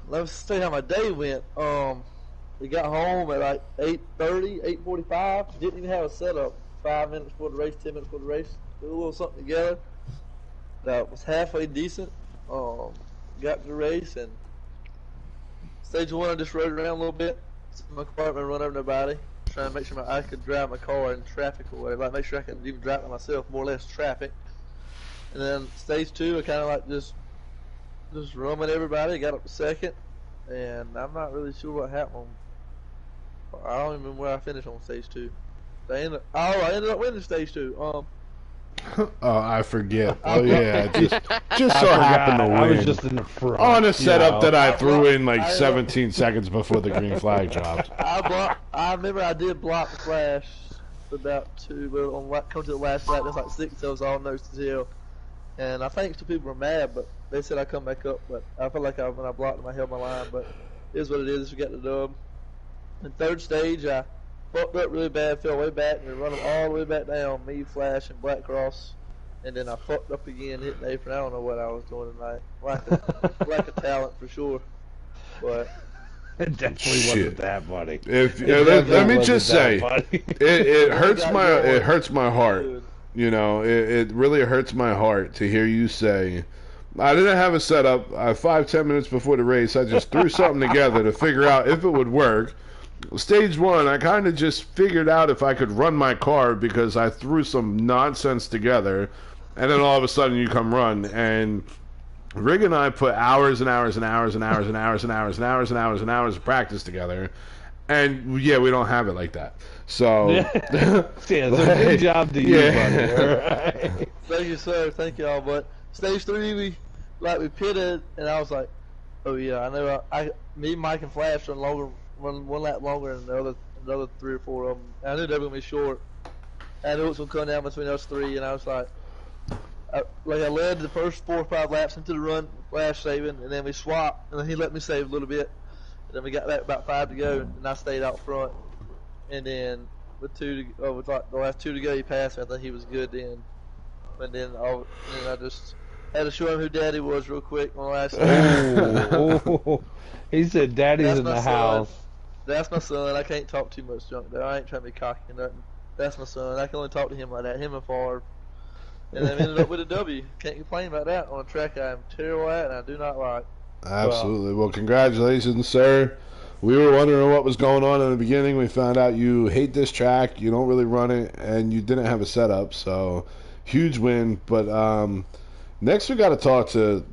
Let's see how my day went. We got home at like 8:30, 8:45. Didn't even have a setup. 5 minutes before the race, 10 minutes before the race. Did a little something together that was halfway decent. Got to the race, and stage 1 I just rode around a little bit. Sit in my compartment, run over nobody. Trying to make sure I could drive my car in traffic or whatever. Like make sure I could even drive it myself, more or less traffic. And then stage 2, I kind of like just roaming everybody. Got up to 2nd, and I'm not really sure what happened. I don't even remember where I finished on stage 2. I ended up winning stage 2. Oh, I forget. Oh yeah, just so happened to win. I was just in the front. On a setup that I threw in 17 seconds before the green flag dropped. I remember I did block the flash about 2, but on come to the last lap, there's like 6 of us all nose to tail. And I think some people were mad, but they said I come back up. But I felt like when I blocked them, I held my line. But it is what it is. We got the dub. In 3rd stage, I fucked up really bad, fell way back, and run them all the way back down. Me, Flash, and Black Cross. And then I fucked up again, hitting the apron. I don't know what I was doing tonight. Lack of talent for sure. But it definitely wasn't that, buddy. Let me just say, it hurts my heart. You know, it really hurts my heart to hear you say, I didn't have a setup. 5-10 minutes before the race, I just threw something together to figure out if it would work. Stage 1, I kind of just figured out if I could run my car because I threw some nonsense together, and then all of a sudden you come run. And Rig and I put hours and hours and hours and hours and hours and hours and hours and hours and hours of practice together, and yeah, we don't have it like that. So yeah, so good job to you, buddy. All right. Thank you, sir. Thank y'all. But stage 3, we pitted, and I was like, oh yeah, I know. Me, Mike, and Flash run one lap longer than the other 3 or 4 of them. I knew they were gonna be short. I knew it was gonna come down between us 3, and I was like, I led the first 4 or 5 laps into the run, Flash saving, and then we swapped, and then he let me save a little bit. And then we got back about 5 to go, and I stayed out front. And then with the last 2 to go, he passed me. I think he was good then. And then I just had to show him who Daddy was real quick on the last. He said, "Daddy's in the house." That's my son. I can't talk too much junk though. I ain't trying to be cocky or nothing. That's my son. I can only talk to him like that. Him and Favre. And then ended up with a W. Can't complain about that on a track I am terrible at and I do not like. Absolutely. Well, congratulations, sir. We were wondering what was going on in the beginning. We found out you hate this track, you don't really run it, and you didn't have a setup. So, huge win. But next we got to talk to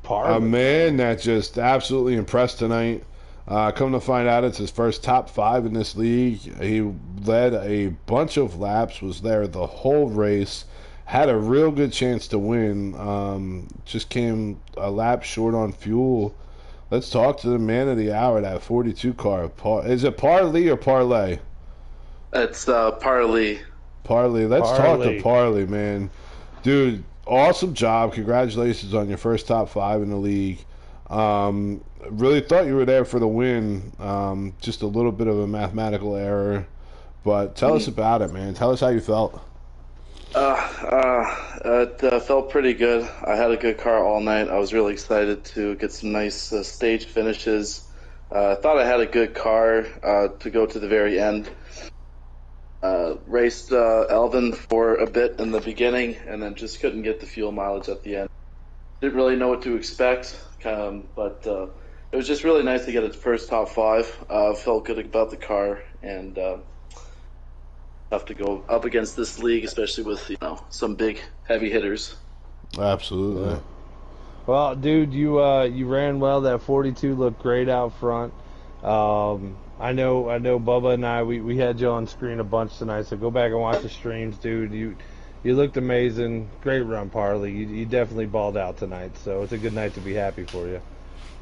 a man that just absolutely impressed tonight. Come to find out, it's his first top 5 in this league. He led a bunch of laps, was there the whole race, had a real good chance to win. Just came a lap short on fuel. Let's talk to the man of the hour, that 42 car. Is it Parley or Parlay? It's Parley. Parley. Let's talk to Parley, man. Dude, awesome job. Congratulations on your first top 5 in the league. Really thought you were there for the win. Just a little bit of a mathematical error. But tell us about it, man. Tell us how you felt. It felt pretty good. I had a good car all night. I was really excited to get some nice stage finishes. I thought I had a good car to go to the very end. Raced Elvin for a bit in the beginning, and then just couldn't get the fuel mileage at the end. Didn't really know what to expect, but it was just really nice to get its first top 5. Felt good about the car, and have to go up against this league, especially with some big heavy hitters. Absolutely. Yeah. Well, dude, you ran well. That 42 looked great out front. I know Bubba and I we had you on screen a bunch tonight, so go back and watch the streams, dude. You looked amazing. Great run, Parley. You definitely balled out tonight, so it's a good night to be happy for you.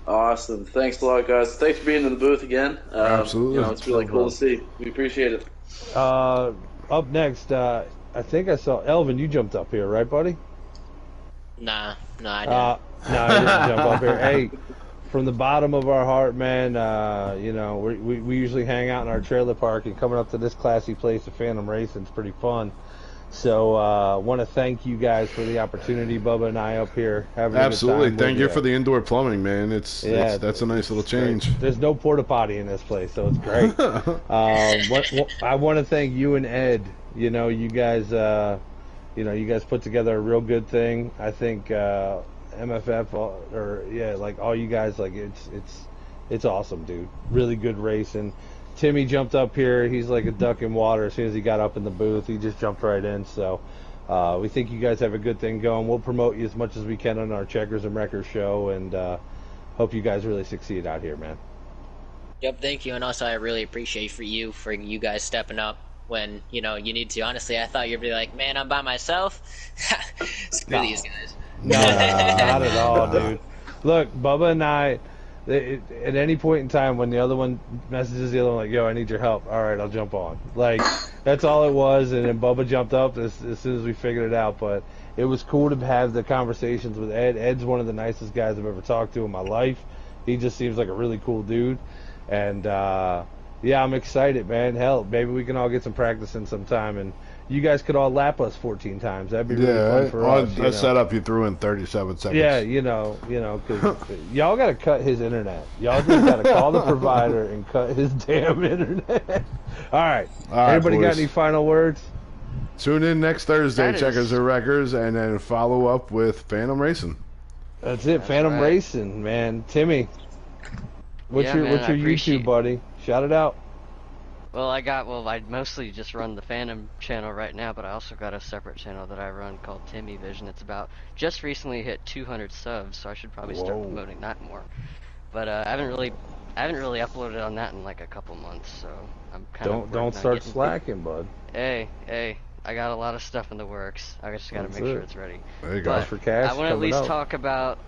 Awesome. Thanks a lot, guys. Thanks for being in the booth again. Absolutely. It's really cool to see. We appreciate it. Up next, I think I saw Elvin. You jumped up here, right, buddy? Nah, I didn't. No, I didn't jump up here. Hey, from the bottom of our heart, man, we usually hang out in our trailer park, and coming up to this classy place of Phantom Racing is pretty fun. So want to thank you guys for the opportunity, Bubba and I up here having Absolutely. a good time. Thank you for the indoor plumbing, man. That's a nice little change. Great. There's no porta potty in this place, so it's great. I want to thank you and Ed. You guys put together a real good thing. I think MFF all you guys, it's awesome, dude. Really good racing. Timmy jumped up here. He's like a duck in water. As soon as he got up in the booth, he just jumped right in. So we think you guys have a good thing going. We'll promote you as much as we can on our Checkers and Wreckers show, and hope you guys really succeed out here, man. Yep, thank you. And also, I really appreciate for you guys stepping up when you need to. Honestly, I thought you'd be like, man, I'm by myself. Screw these guys. No, not at all, dude. Look, Bubba and I, at any point in time when the other one messages the other one like, yo, I need your help, all right, I'll jump on. Like, that's all it was. And then Bubba jumped up as soon as we figured it out. But it was cool to have the conversations with Ed. Ed's one of the nicest guys I've ever talked to in my life. He just seems like a really cool dude. And yeah, I'm excited, man. Hell, maybe we can all get some practice in sometime, and you guys could all lap us 14 times. That'd be really fun for us. On a setup you threw in 37 seconds. Yeah, because y'all got to cut his internet. Y'all just got to call the provider and cut his damn internet. All right. Everybody got any final words? Tune in next Thursday, Checkers or Wreckers, and then follow up with Phantom Racing. That's it, Phantom Racing, man. Timmy, what's your YouTube, buddy? Shout it out. Well, I mostly just run the Phantom channel right now, but I also got a separate channel that I run called Timmy Vision. It's just recently hit 200 subs, so I should probably start promoting that more. But I haven't really uploaded on that in like a couple months, so I'm kind of don't start slacking, bud. Hey, I got a lot of stuff in the works. I just got to make sure it's ready. There you go. For cash. I want to at least talk about